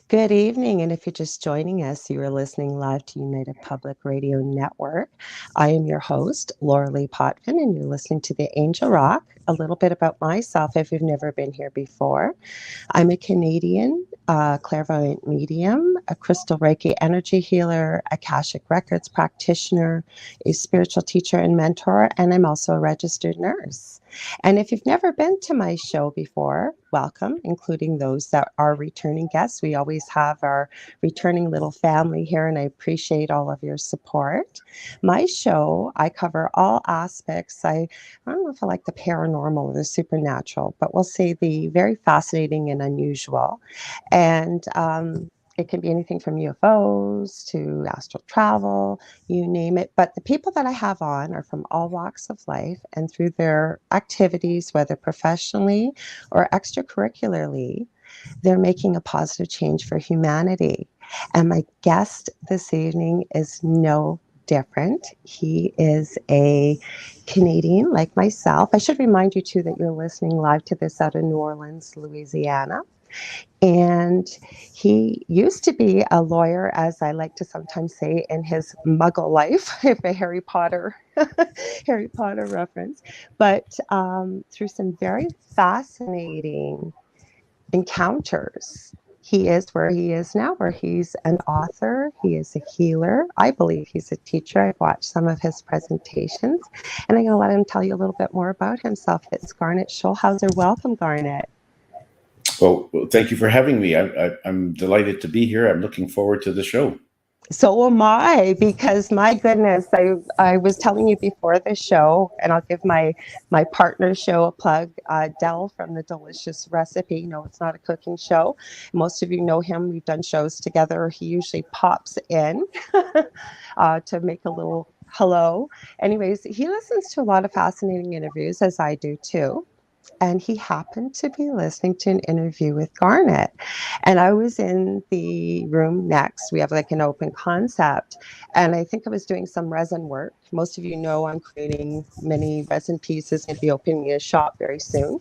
Good evening, and if you're just joining us, you are listening live to United Public Radio Network. I am your host, Lorilei Potvin, and you're listening to the Angel Rock. A little bit about myself if you've never been here before. I'm a Canadian clairvoyant medium, a crystal Reiki energy healer, Akashic Records practitioner, a spiritual teacher and mentor, and I'm also a registered nurse. And if you've never been to my show before, welcome, including those that are returning guests. We always have our returning little family here, and I appreciate all of your support. My show, I cover all aspects. I don't know if I like the paranormal or the supernatural, but we'll say the very fascinating and unusual. And it can be anything from UFOs to astral travel, you name it. But the people that I have on are from all walks of life, and through their activities, whether professionally or extracurricularly, they're making a positive change for humanity. And my guest this evening is no different. He is a Canadian like myself. I should remind you too that you're listening live to this out of New Orleans, Louisiana. And he used to be a lawyer, as I like to sometimes say, in his muggle life, if a Harry Potter Harry Potter reference. But through some very fascinating encounters, he is where he is now, where he's an author, he is a healer. I believe he's a teacher. I've watched some of his presentations, and I'm going to let him tell you a little bit more about himself. It's Garnet Schulhauser. Welcome, Garnet. Well, thank you for having me. I'm delighted to be here. I'm looking forward to the show. So am I, because my goodness, I was telling you before the show, and I'll give my partner show a plug, Del from The Delicious Recipe. No, it's not a cooking show. Most of you know him. We've done shows together. He usually pops in to make a little hello. Anyways, he listens to a lot of fascinating interviews, as I do too. And he happened to be listening to an interview with Garnet. And I was in the room next. We have like an open concept. And I think I was doing some resin work. Most of you know I'm creating many resin pieces. Going to be opening a shop very soon.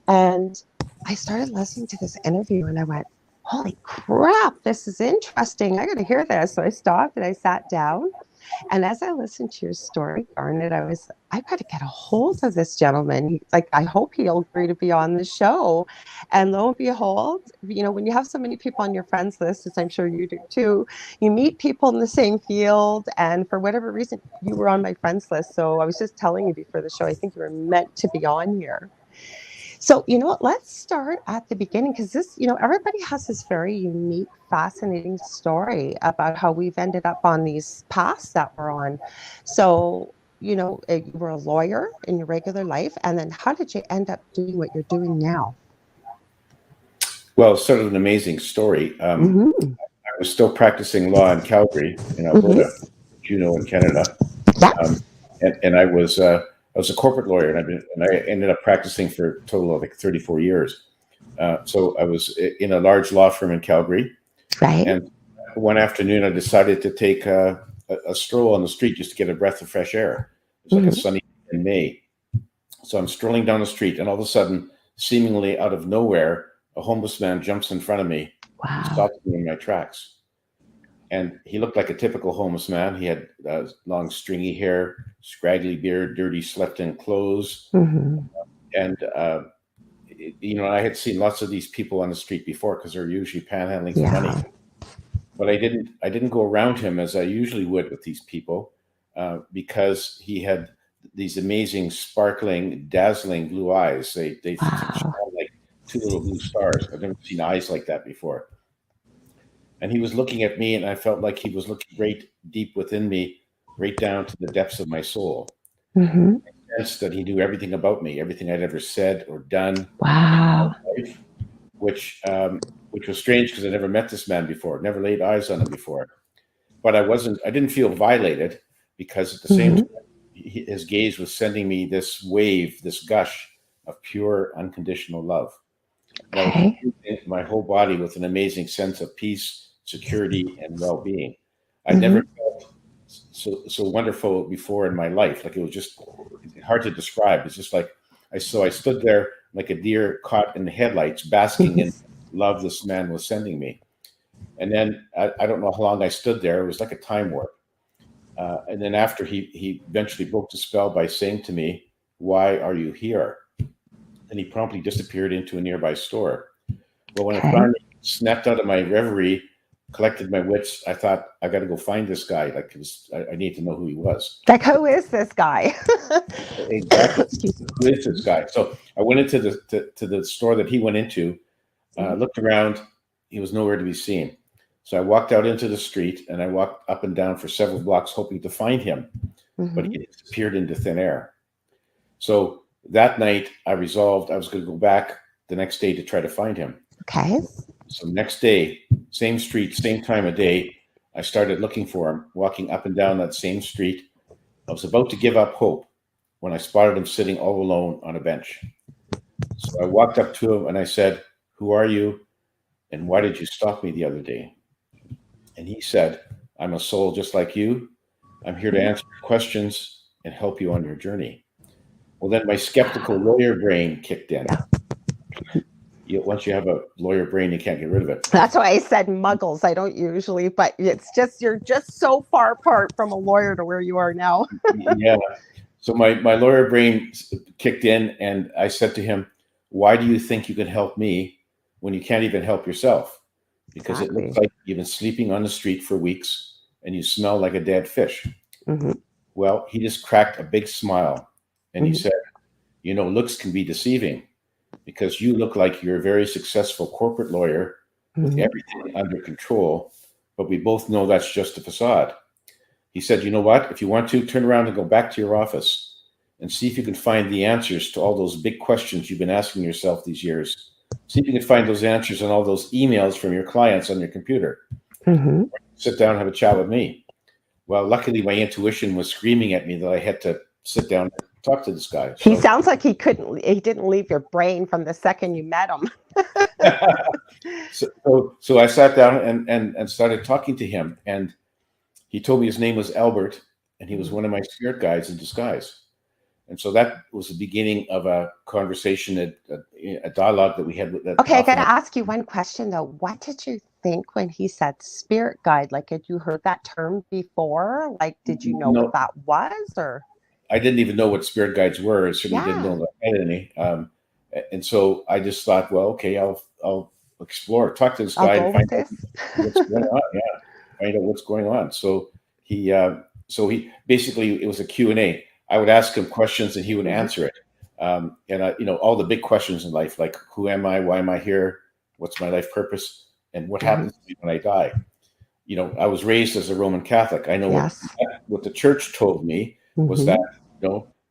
And I started listening to this interview and I went, holy crap, this is interesting. I got to hear this. So I stopped and I sat down. And as I listened to your story, Garnet, I got to get a hold of this gentleman. Like, I hope he'll agree to be on the show. And lo and behold, when you have so many people on your friends list, as I'm sure you do too, you meet people in the same field. And for whatever reason, you were on my friends list. So I was just telling you before the show, I think you were meant to be on here. So, you know what, let's start at the beginning, because this, everybody has this very unique, fascinating story about how we've ended up on these paths that we're on. So, you were a lawyer in your regular life, and then how did you end up doing what you're doing now? Well, it's sort of an amazing story. I was still practicing law in Calgary, in Alberta, in Canada. And I was a corporate lawyer, and I ended up practicing for a total of like 34 years. So I was in a large law firm in Calgary. Right. And one afternoon, I decided to take a stroll on the street just to get a breath of fresh air. It was like a sunny day in May. So I'm strolling down the street, and all of a sudden, seemingly out of nowhere, a homeless man jumps in front of me, and stops me in my tracks. And he looked like a typical homeless man. He had long, stringy hair, scraggly beard, dirty, slept-in clothes. And, I had seen lots of these people on the street before because they're usually panhandling for money. But I didn't go around him as I usually would with these people because he had these amazing, sparkling, dazzling blue eyes. They shone like two little blue stars. I've never seen eyes like that before. And he was looking at me, and I felt like he was looking right deep within me, right down to the depths of my soul. I sensed that he knew everything about me, everything I'd ever said or done. Wow. Life, which was strange because I never met this man before, never laid eyes on him before. But I didn't feel violated because at the same time, his gaze was sending me this wave, this gush of pure, unconditional love. Okay. My whole body with an amazing sense of peace, security, and well-being. I'd never felt so wonderful before in my life. Like, it was just hard to describe. It's just like I stood there like a deer caught in the headlights, basking in love this man was sending me. And then I don't know how long I stood there. It was like a time warp. And then after he eventually broke the spell by saying to me, "Why are you here?" And he promptly disappeared into a nearby store. Well, when I finally snapped out of my reverie, collected my wits, I thought, I got to go find this guy. Like, I need to know who he was. Like, who is this guy? Exactly. Who is this guy? So I went into the store that he went into, looked around. He was nowhere to be seen. So I walked out into the street and I walked up and down for several blocks hoping to find him, but he disappeared into thin air. So that night I resolved I was going to go back the next day to try to find him. Okay. So next day, same street, same time of day, I started looking for him, walking up and down that same street. I was about to give up hope when I spotted him sitting all alone on a bench. So I walked up to him and I said, "Who are you? And why did you stop me the other day?" And he said, "I'm a soul just like you. I'm here to answer your questions and help you on your journey." Well, then my skeptical lawyer brain kicked in. Once you have a lawyer brain, you can't get rid of it. That's why I said muggles. I don't usually, but it's just, you're just so far apart from a lawyer to where you are now. Yeah. So my lawyer brain kicked in and I said to him, "Why do you think you can help me when you can't even help yourself? Because It looks like you've been sleeping on the street for weeks and you smell like a dead fish." Well, he just cracked a big smile and he said, "Looks can be deceiving because you look like you're a very successful corporate lawyer with everything under control, but we both know that's just a facade." He said, "You know what? If you want to, turn around and go back to your office and see if you can find the answers to all those big questions you've been asking yourself these years. See if you can find those answers on all those emails from your clients on your computer. Sit down and have a chat with me." Well, luckily my intuition was screaming at me that I had to sit down and talk to this guy. He sounds like he didn't leave your brain from the second you met him. So I sat down and started talking to him, and he told me his name was Albert, and he was one of my spirit guides in disguise. And so that was the beginning of a conversation, a dialogue that we had. Okay, I got to ask you one question though. What did you think when he said spirit guide? Like, had you heard that term before? Like, did you know what that was, or? I didn't even know what spirit guides were. I certainly didn't know that I had any. And so I just thought, well, okay, I'll explore, talk to this guy and find out what's going on. Yeah, find out what's going on. So he basically, it was a Q&A. I would ask him questions and he would answer it. And all the big questions in life, like who am I? Why am I here? What's my life purpose? And what happens to me when I die? I was raised as a Roman Catholic. I know what the church told me was that,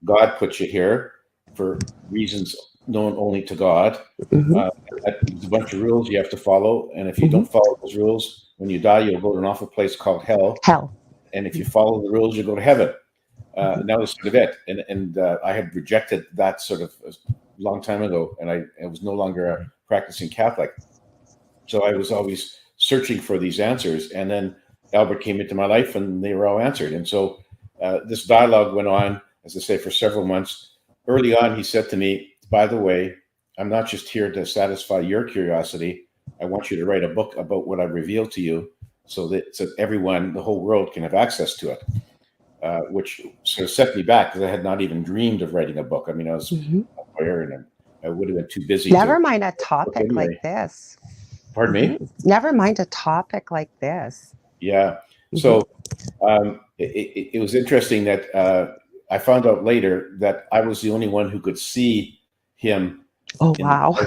God put you here for reasons known only to God. There's a bunch of rules you have to follow. And if you don't follow those rules, when you die, you'll go to an awful place called hell. And if you follow the rules, you go to heaven. And that was sort of it. And I had rejected that sort of a long time ago. And I was no longer a practicing Catholic. So I was always searching for these answers. And then Albert came into my life and they were all answered. And so this dialogue went on, as I say, for several months. Early on, he said to me, "By the way, I'm not just here to satisfy your curiosity. I want you to write a book about what I've revealed to you so that everyone, the whole world, can have access to it." Which sort of set me back because I had not even dreamed of writing a book. I mean, I was a lawyer and I would have been too busy. Never mind a topic like this. Pardon me? Never mind a topic like this. Yeah. So it was interesting that I found out later that I was the only one who could see him. Oh, wow.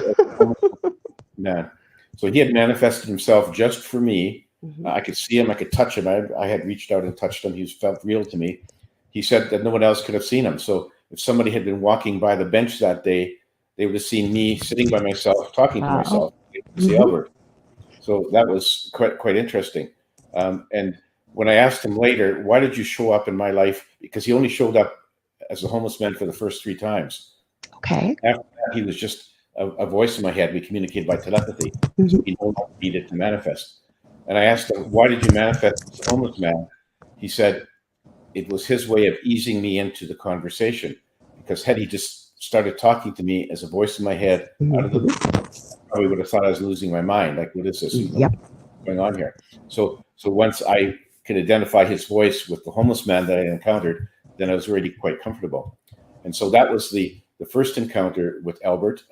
So he had manifested himself just for me. I could see him. I could touch him. I had reached out and touched him. He felt real to me. He said that no one else could have seen him. So if somebody had been walking by the bench that day, they would have seen me sitting by myself, talking to myself. See Albert. So that was quite interesting. And when I asked him later, "Why did you show up in my life?" Because he only showed up as a homeless man for the first 3 times. Okay. After that, he was just a voice in my head. We communicated by telepathy. So he no longer needed to manifest. And I asked him, "Why did you manifest as a homeless man?" He said, "It was his way of easing me into the conversation. Because had he just started talking to me as a voice in my head, out of the blue, I probably would have thought I was losing my mind. Like, what is this? going on here? So once I could identify his voice with the homeless man that I encountered, then I was already quite comfortable. And so that was the first encounter with Albert.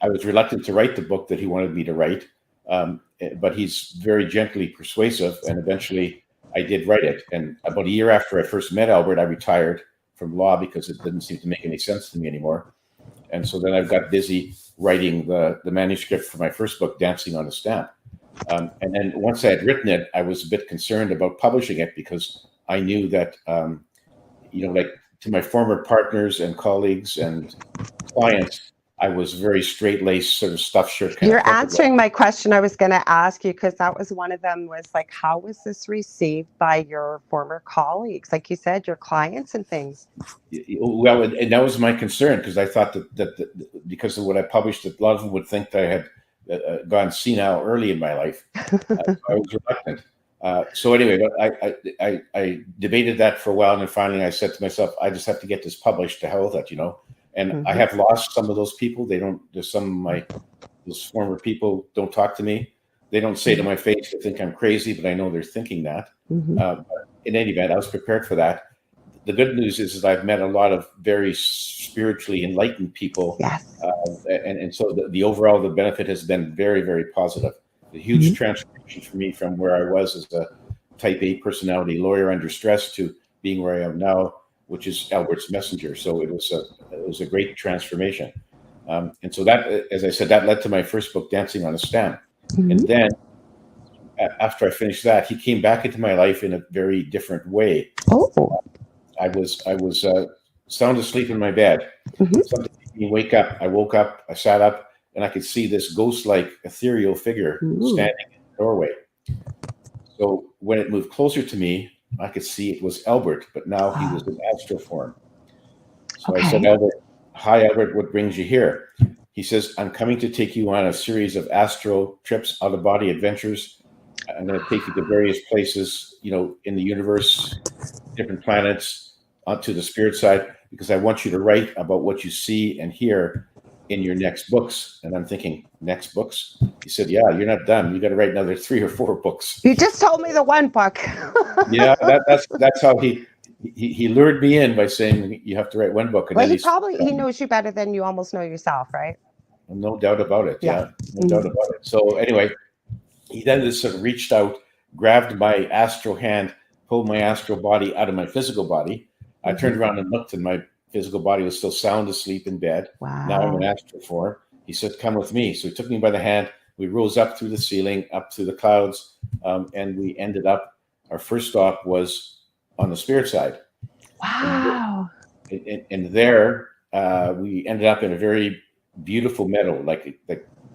I was reluctant to write the book that he wanted me to write, but he's very gently persuasive, and eventually I did write it. And about a year after I first met Albert, I retired from law because it didn't seem to make any sense to me anymore. And so then I got busy writing the manuscript for my first book, Dancing on a Stamp. And then once I had written it, I was a bit concerned about publishing it because I knew that, like to my former partners and colleagues and clients, I was very straight-laced, sort of stuffed shirt. You're answering my question I was going to ask you, because that was one of them, was like, how was this received by your former colleagues? Like you said, your clients and things. Well, and that was my concern, because I thought that because of what I published, that a lot of them would think that I had gone senile early in my life. I was reluctant. So anyway, I debated that for a while, and then finally I said to myself, I just have to get this published, to hell with it, And I have lost some of those people. There's some of those former people don't talk to me. They don't say to my face, they think I'm crazy, but I know they're thinking that. But in any event, I was prepared for that. The good news is that I've met a lot of very spiritually enlightened people. Yes. And so the overall, the benefit has been very, very positive. A huge transformation for me from where I was as a type A personality lawyer under stress to being where I am now, which is Albert's messenger. So it was a great transformation. And so that, as I said, that led to my first book, Dancing on a Stamp. And then after I finished that, he came back into my life in a very different way. I was sound asleep in my bed. Something made me wake up. I woke up, I sat up, and I could see this ghost-like ethereal figure standing in the doorway. So when it moved closer to me, I could see it was Albert, but now he was in astral form. So I said, Albert, hi, Albert, what brings you here? He says, I'm coming to take you on a series of astral trips, out-of-body adventures. I'm going to take you to various places, in the universe, different planets, onto the spirit side, because I want you to write about what you see and hear in your next books. And I'm thinking, next books? He said, yeah, you're not done. You got to write another 3 or 4 books. You just told me the one book. Yeah, that's how he lured me in by saying you have to write one book. And well, he knows you better than you almost know yourself, right? No doubt about it. Yeah, no doubt about it. So anyway, he then just sort of reached out, grabbed my astral hand, pulled my astral body out of my physical body. I turned around and looked, and my physical body was still sound asleep in bed. Wow. Now I'm in astral form. He said, come with me. So he took me by the hand. We rose up through the ceiling, up through the clouds, and we ended up, our first stop was on the spirit side. Wow. And there we ended up in a very beautiful meadow, like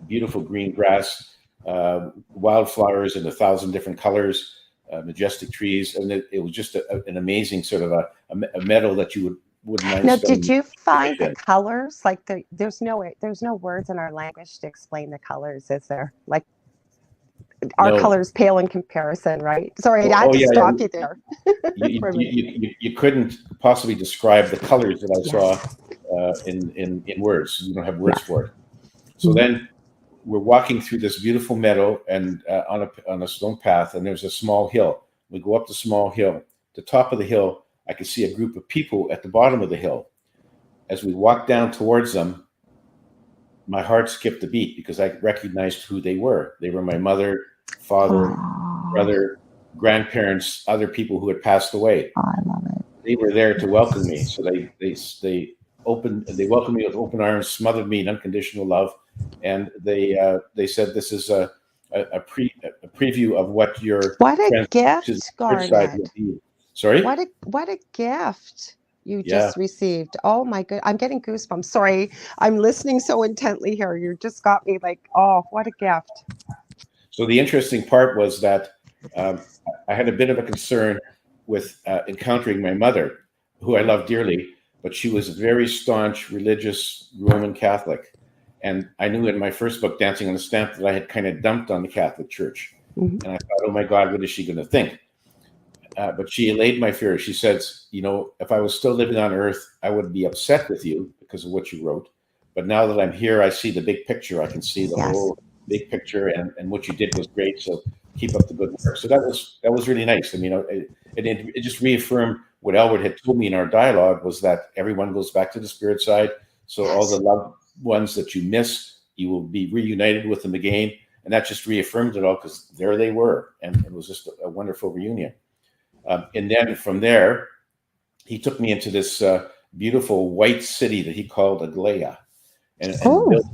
beautiful green grass, wildflowers in 1,000 different colors, majestic trees. And it was just an amazing sort of a meadow that you wouldn't mind. Now, did you find the colors? Like there's no words in our language to explain the colors, is there? Like our colors pale in comparison, right? Sorry, I had to stop you there. You couldn't possibly describe the colors that I saw in words. You don't have words for it. So then we're walking through this beautiful meadow and on a stone path, and there's a small hill. We go up the small hill. The top of the hill, I could see a group of people at the bottom of the hill. As we walked down towards them, my heart skipped a beat because I recognized who they were. They were my mother, father, brother, grandparents, other people who had passed away. Oh, I love it. They were there to welcome me. So they welcomed me with open arms, smothered me in unconditional love, and they said, "This is a preview of what your gift, Garnet. Sorry? What a gift you just received. Oh my God. I'm getting goosebumps. Sorry. I'm listening so intently here. You just got me like, oh, what a gift. So the interesting part was that I had a bit of a concern with encountering my mother, who I love dearly, but she was a very staunch, religious Roman Catholic. And I knew in my first book, Dancing on a Stamp, that I had kind of dumped on the Catholic Church. And I thought, oh my God, what is she going to think? But she allayed my fear. She said, if I was still living on earth, I would be upset with you because of what you wrote. But now that I'm here, I see the big picture. I can see the big picture, and what you did was great. So keep up the good work. So that was really nice. I mean, it just reaffirmed what Elwood had told me in our dialogue, was that everyone goes back to the spirit side. So all the loved ones that you miss, you will be reunited with them again. And that just reaffirmed it all, because there they were. And it was just a wonderful reunion. And then from there, he took me into this beautiful white city that he called Aglaya. And built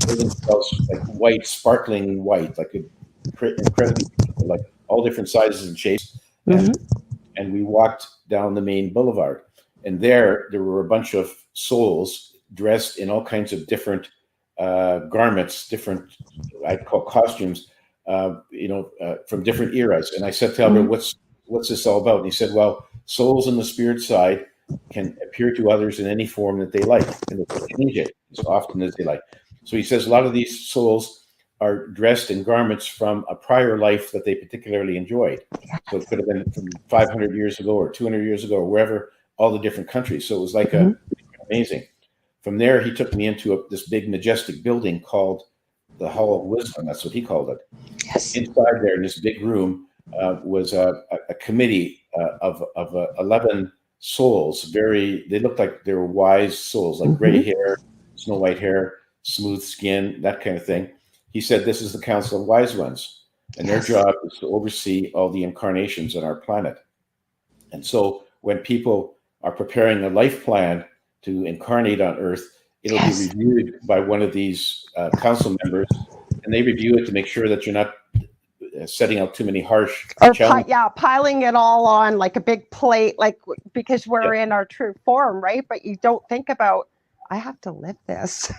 themselves like white, sparkling white, like incredibly beautiful, like all different sizes and shapes. And we walked down the main boulevard. And there were a bunch of souls dressed in all kinds of different garments, different, I'd call costumes, from different eras. And I said to Albert, what's this all about? And he said, well, souls in the spirit side can appear to others in any form that they like, and they can change it as often as they like. So he says a lot of these souls are dressed in garments from a prior life that they particularly enjoyed. So it could have been from 500 years ago or 200 years ago, or wherever, all the different countries. So it was like amazing. From there, he took me into this big, majestic building called the Hall of Wisdom. That's what he called it. Yes. Inside there, in this big room, was a committee of 11 souls. They looked like they were wise souls, like gray hair, snow white hair, smooth skin, that kind of thing. He said, this is the Council of Wise Ones, and their job is to oversee all the incarnations on our planet. And so when people are preparing a life plan to incarnate on Earth, it'll be reviewed by one of these council members, and they review it to make sure that you're not setting out too many harsh challenges. Piling it all on like a big plate, like, because we're in our true form, right? But you don't think about, I have to live this.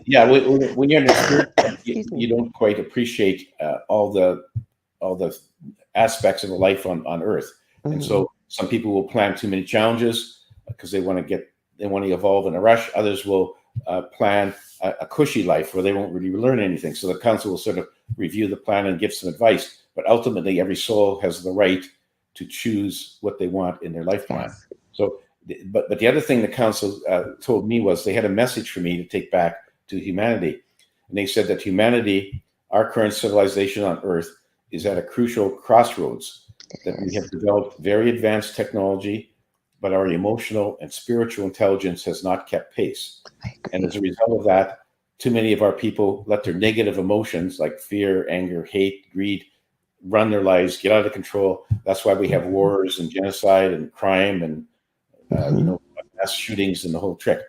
When you're in the spirit, you don't quite appreciate all the aspects of a life on Earth. And so some people will plan too many challenges because they want to evolve in a rush. Others will plan a cushy life where they won't really learn anything. So the council will sort of review the plan and give some advice. But ultimately, every soul has the right to choose what they want in their life plan. So, but the other thing the council told me was they had a message for me to take back to humanity. And they said that humanity, our current civilization on Earth, is at a crucial crossroads, that we have developed very advanced technology, but our emotional and spiritual intelligence has not kept pace. And as a result of that, too many of our people let their negative emotions like fear, anger, hate, greed run their lives, get out of control. That's why we have wars and genocide and crime and mass shootings and the whole trick.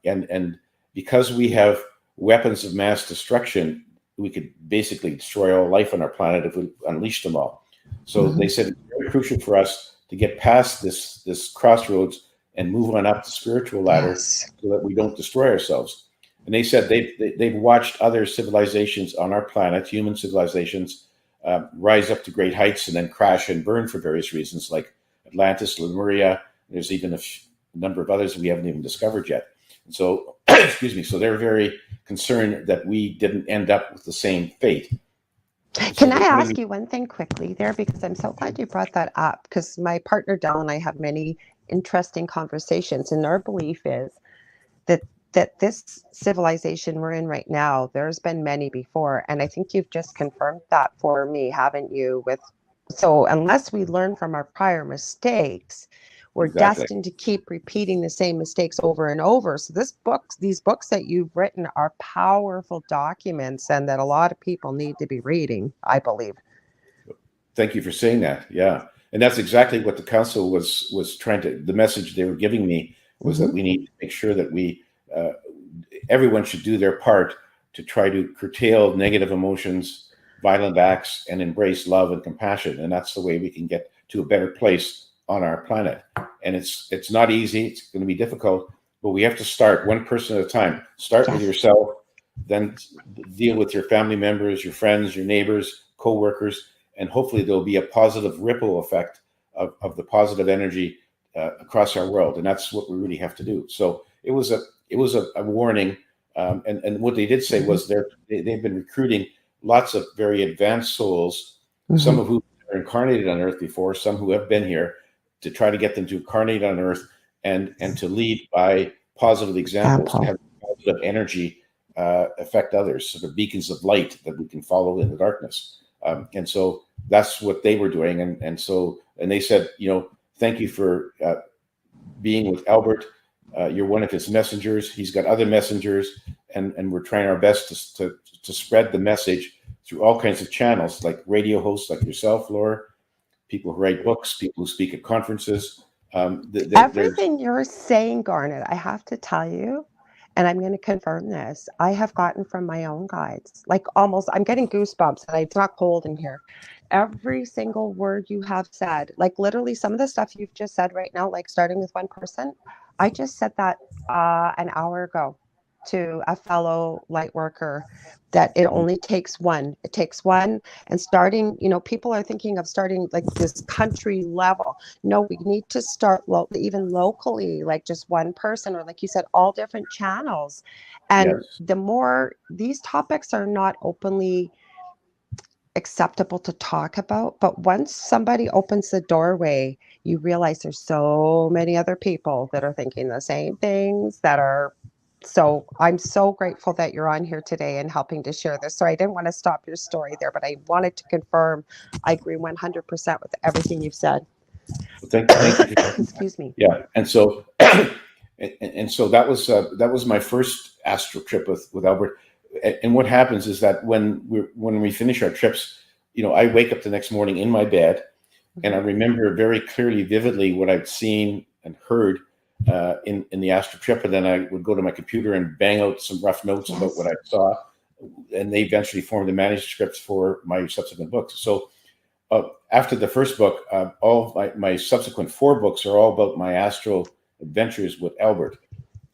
And because we have weapons of mass destruction, we could basically destroy all life on our planet if we unleashed them all. So they said it's very crucial for us to get past this crossroads and move on up the spiritual ladder so that we don't destroy ourselves. And they said they've watched other civilizations on our planet, human civilizations, rise up to great heights and then crash and burn for various reasons, like Atlantis, Lemuria. There's even a number of others we haven't even discovered yet. And so, so they're very concerned that we didn't end up with the same fate. Can I ask you one thing quickly there? Because I'm so glad you brought that up, because my partner Del and I have many interesting conversations, and our belief is that this civilization we're in right now, there's been many before, and I think you've just confirmed that for me, haven't you? So unless we learn from our prior mistakes, we're destined to keep repeating the same mistakes over and over. So these books that you've written are powerful documents, and that a lot of people need to be reading, I believe. Thank you for saying that. Yeah. And that's exactly what the council was trying to, the message they were giving me was that we need to make sure that everyone should do their part to try to curtail negative emotions, violent acts, and embrace love and compassion. And that's the way we can get to a better place on our planet. And it's not easy. It's going to be difficult, but we have to start one person at a time. Start with yourself, then deal with your family members, your friends, your neighbors, co-workers, and hopefully there'll be a positive ripple effect of the positive energy across our world. And that's what we really have to do. So it was a warning. And what they did say was they've been recruiting lots of very advanced souls, some of whom are incarnated on Earth before, some who have been here, to try to get them to incarnate on Earth and to lead by positive examples, to have positive energy affect others, sort of beacons of light that we can follow in the darkness. And so that's what they were doing. And they said, thank you for being with Albert. You're one of his messengers. He's got other messengers, and we're trying our best to spread the message through all kinds of channels, like radio hosts like yourself, Laura, people who write books, people who speak at conferences. Everything you're saying, Garnet, I have to tell you, and I'm going to confirm this, I have gotten from my own guides. Like almost, I'm getting goosebumps, and it's not cold in here. Every single word you have said, like literally some of the stuff you've just said right now, like starting with one person, I just said that an hour ago to a fellow light worker, that it only takes one. It takes one. And starting, people are thinking of starting like this country level. No, we need to start even locally, like just one person, or like you said, all different channels. And Yes. the more these topics are not openly acceptable to talk about, but once somebody opens the doorway, you realize there's so many other people that are thinking the same things that are. So I'm so grateful that you're on here today and helping to share this. So I didn't want to stop your story there, but I wanted to confirm I agree 100% with everything you've said. Well, thank you. Excuse me. Yeah, and so and so that was my first astral trip with Albert. And what happens is that when we finish our trips, I wake up the next morning in my bed, and I remember very clearly, vividly what I'd seen and heard in the astral trip, and then I would go to my computer and bang out some rough notes about what I saw, and they eventually formed the manuscripts for my subsequent books. So after the first book, all my subsequent 4 books are all about my astral adventures with Albert.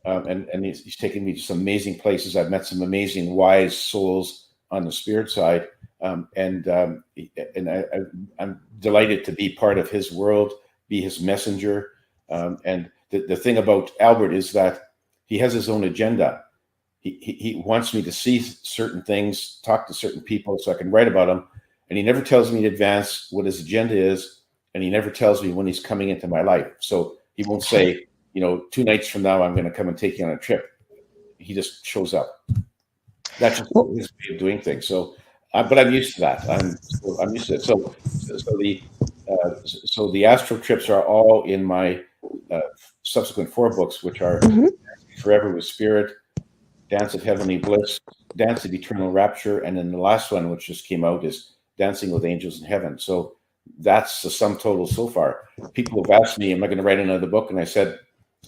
And he's taken me to some amazing places. I've met some amazing wise souls on the spirit side, and I'm delighted to be part of his world, be his messenger. And the thing about Albert is that he has his own agenda. He wants me to see certain things, talk to certain people, so I can write about them. And he never tells me in advance what his agenda is, and he never tells me when he's coming into my life. So he won't say, 2 nights from now, I'm going to come and take you on a trip. He just shows up. That's just his way of doing things. So, but I'm used to that. I'm used to it. So the astral trips are all in my subsequent 4 books, which are Forever with Spirit, Dance of Heavenly Bliss, Dance of Eternal Rapture, and then the last one, which just came out, is Dancing with Angels in Heaven. So that's the sum total so far. People have asked me, am I going to write another book? And I said,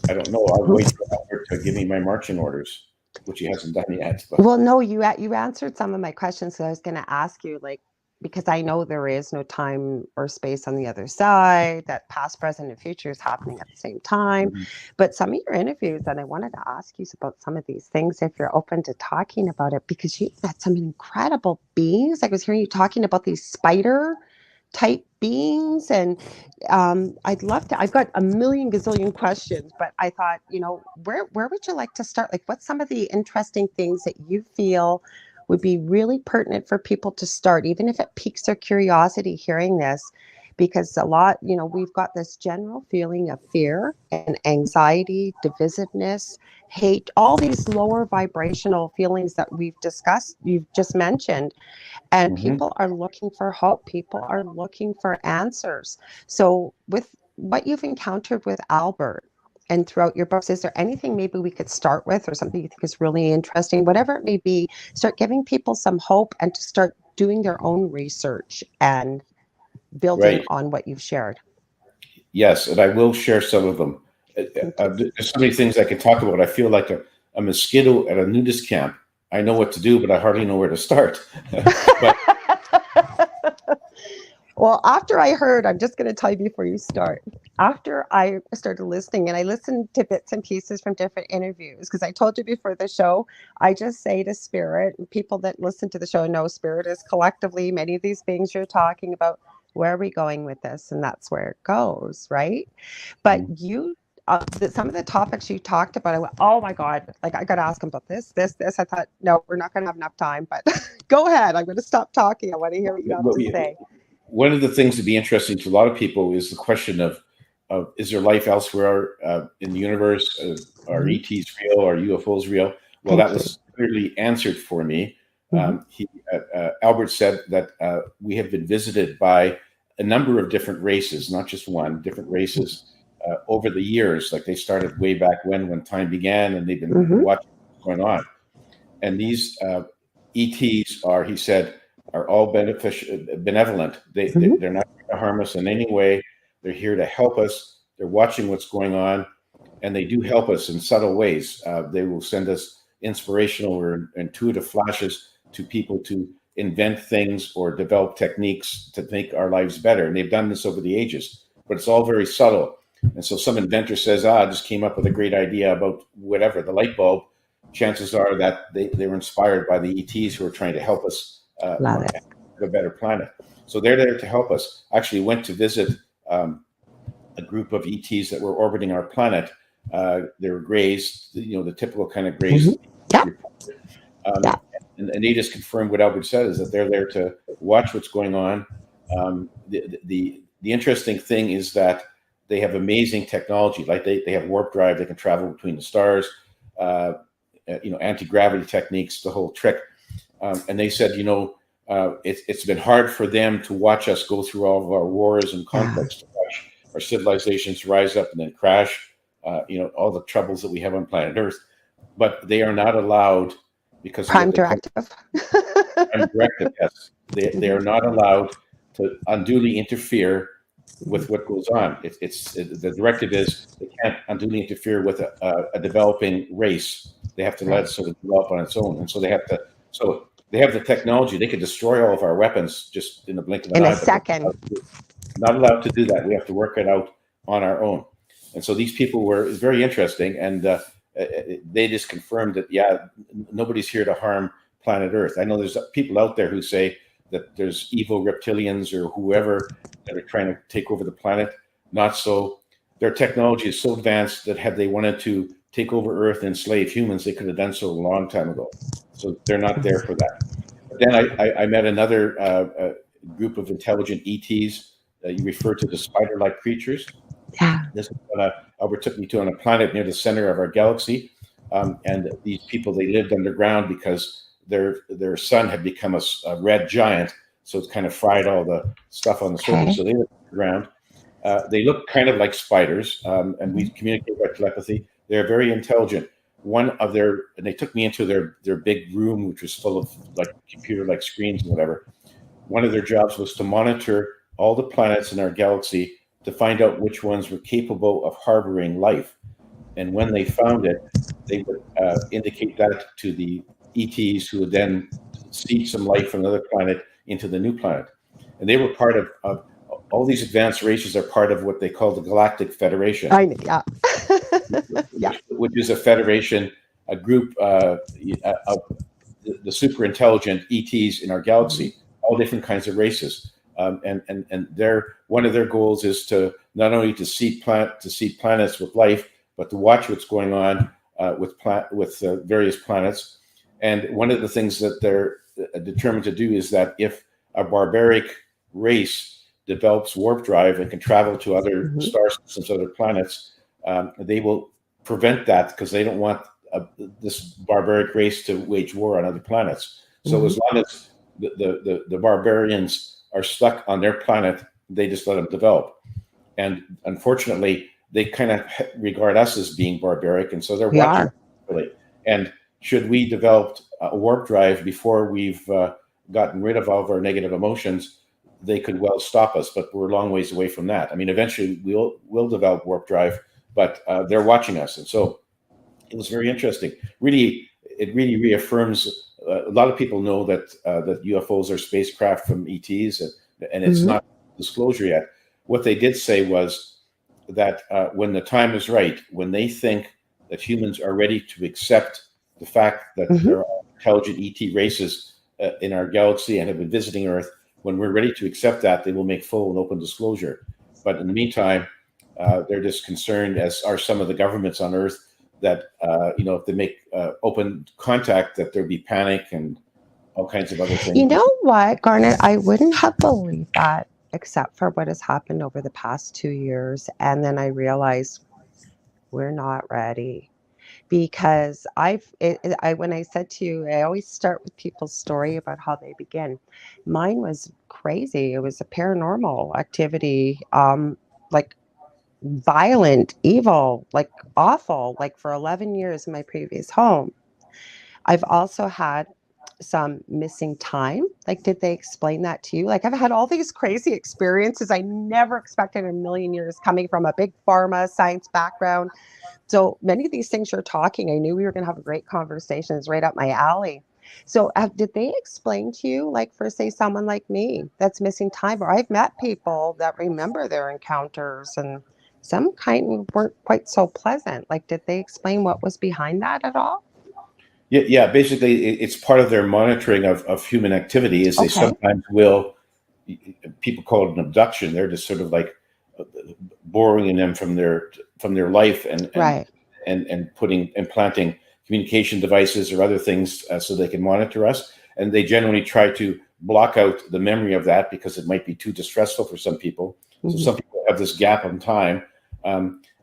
I don't know. I'll wait for Albert to give me my marching orders, which he hasn't done yet. But. Well, no, you answered some of my questions. So I was going to ask you, because I know there is no time or space on the other side, that past, present, and future is happening at the same time. But some of your interviews, and I wanted to ask you about some of these things, if you're open to talking about it, because you've met some incredible beings. I was hearing you talking about these spider type beings, and I'd love to. I've got a million gazillion questions, but I thought, where would you like to start? Like, what's some of the interesting things that you feel would be really pertinent for people to start, even if it piques their curiosity hearing this? Because a lot, we've got this general feeling of fear and anxiety, divisiveness, hate, all these lower vibrational feelings that we've discussed, you've just mentioned. And people are looking for hope. People are looking for answers. So with what you've encountered with Albert and throughout your books, is there anything maybe we could start with, or something you think is really interesting, whatever it may be, start giving people some hope and to start doing their own research and building on what you've shared? Yes, and I will share some of them. There's so many things I can talk about. I feel like a mosquito at a nudist camp. I know what to do, but I hardly know where to start. Well, after I heard, I'm just going to tell you before you start, after I started listening, and I listened to bits and pieces from different interviews, because I told you before the show, I just say to Spirit, people that listen to the show know Spirit is collectively many of these things you're talking about. Where are we going with this? And that's where it goes, right? But you, some of the topics you talked about, I went, oh my God, like I got to ask him about this. I thought, no, we're not going to have enough time, but go ahead. I'm going to stop talking. I want to hear what you have to say. One of the things to be interesting to a lot of people is the question of is there life elsewhere in the universe? Are ETs real? Are UFOs real? Well, that was clearly answered for me. Albert said that we have been visited by a number of different races, not just one, different races over the years. Like they started way back when time began, and they've been watching what's going on. And these ETs are, he said, are all benevolent. They're not going to harm us in any way. They're here to help us. They're watching what's going on, and they do help us in subtle ways. They will send us inspirational or intuitive flashes to people to invent things or develop techniques to make our lives better. And they've done this over the ages, but it's all very subtle. And so some inventor says, I just came up with a great idea about whatever, the light bulb. Chances are that they were inspired by the ETs who are trying to help us have a better planet. So they're there to help us. Actually went to visit a group of ETs that were orbiting our planet. They were grays, the typical kind of grays. And they just confirmed what Albert said, is that they're there to watch what's going on. The interesting thing is that they have amazing technology. Like they have warp drive. They can travel between the stars. Anti-gravity techniques, the whole trick. And they said, it's been hard for them to watch us go through all of our wars and conflicts, to watch our civilizations rise up and then crash, all the troubles that we have on planet Earth. But they are not allowed, because Prime directive. Prime directive, yes. They are not allowed to unduly interfere with what goes on. The directive is they can't unduly interfere with a developing race. They have to let it sort of develop on its own, and so they have to. So they have the technology. They could destroy all of our weapons just in the blink of an eye. In a second. Not allowed to do that. We have to work it out on our own. And so these people were very interesting, and they just confirmed that nobody's here to harm planet Earth. I know there's people out there who say that there's evil reptilians or whoever that are trying to take over the planet. Not so. Their technology is so advanced that had they wanted to take over Earth and enslave humans, they could have done so a long time ago. So they're not there for that. But then I met another group of intelligent ETs. You refer to the spider-like creatures. Yeah. This is what Albert took me to, on a planet near the center of our galaxy. And these people, they lived underground because their sun had become a red giant. So it's kind of fried all the stuff on the surface. So they lived underground. They look kind of like spiders, and we communicate by telepathy. They're very intelligent. And they took me into their big room, which was full of like computer-like screens and whatever. One of their jobs was to monitor all the planets in our galaxy to find out which ones were capable of harboring life. And when they found it, they would indicate that to the ETs, who would then seed some life from another planet into the new planet. And they were part of all these advanced races are part of what they call the Galactic Federation. Which is a federation, a group of the super intelligent ETs in our galaxy, all different kinds of races. And one of their goals is to not only to seed planets with life, but to watch what's going on with various planets. And one of the things that they're determined to do is that if a barbaric race develops warp drive and can travel to other star systems, other planets, they will prevent that, because they don't want this barbaric race to wage war on other planets. So as long as the barbarians are stuck on their planet, they just let them develop. And unfortunately, they kind of regard us as being barbaric, and so they're watching. Really. And should we develop a warp drive before we've gotten rid of all of our negative emotions, they could well stop us, but we're a long ways away from that. I mean, eventually we'll develop warp drive, but they're watching us. And so it was very interesting. It really reaffirms, a lot of people know that UFOs are spacecraft from ETs, and it's not disclosure yet. What they did say was that when the time is right, when they think that humans are ready to accept the fact that there are intelligent ET races in our galaxy and have been visiting Earth, when we're ready to accept that, they will make full and open disclosure. But in the meantime, they're just concerned, as are some of the governments on Earth, that if they make open contact, that there'd be panic and all kinds of other things. You know what, Garnet? I wouldn't have believed that, except for what has happened over the past 2 years. And then I realized we're not ready. because when I said to you, I always start with people's story about how they begin. Mine was crazy. It was a paranormal activity, like violent, evil, like awful, like for 11 years in my previous home. I've also had some missing time. Like, did they explain that to you? Like, I've had all these crazy experiences I never expected in a million years, coming from a big pharma science background. So many of these things you're talking, I knew we were going to have a great conversation. It's right up my alley. So did they explain to you, like, for say someone like me that's missing time, or I've met people that remember their encounters, and some kind weren't quite so pleasant. Like, did they explain what was behind that at all? Yeah. Basically, it's part of their monitoring of human activity. Is they Okay. sometimes will, people call it an abduction. They're just sort of like borrowing them from their life Right. and implanting communication devices or other things so they can monitor us. And they generally try to block out the memory of that because it might be too distressful for some people. So some people have this gap in time.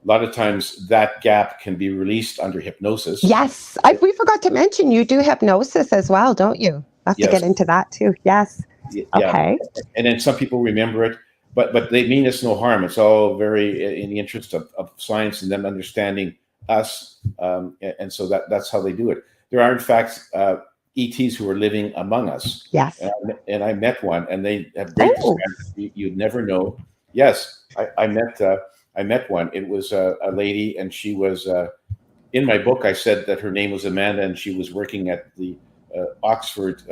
A lot of times that gap can be released under hypnosis. Yes. We forgot to mention you do hypnosis as well, don't you? I have to Yes. get into that too. Yes. Yeah. Okay. And then some people remember it, but they mean us no harm. It's all very in the interest of science and them understanding us. And so that's how they do it. There are, in fact, ETs who are living among us. Yes. And I met one, and they have great discrepancy. You'd never know. Yes, I met one. It was a lady, and she was in my book. I said that her name was Amanda, and she was working at the Oxford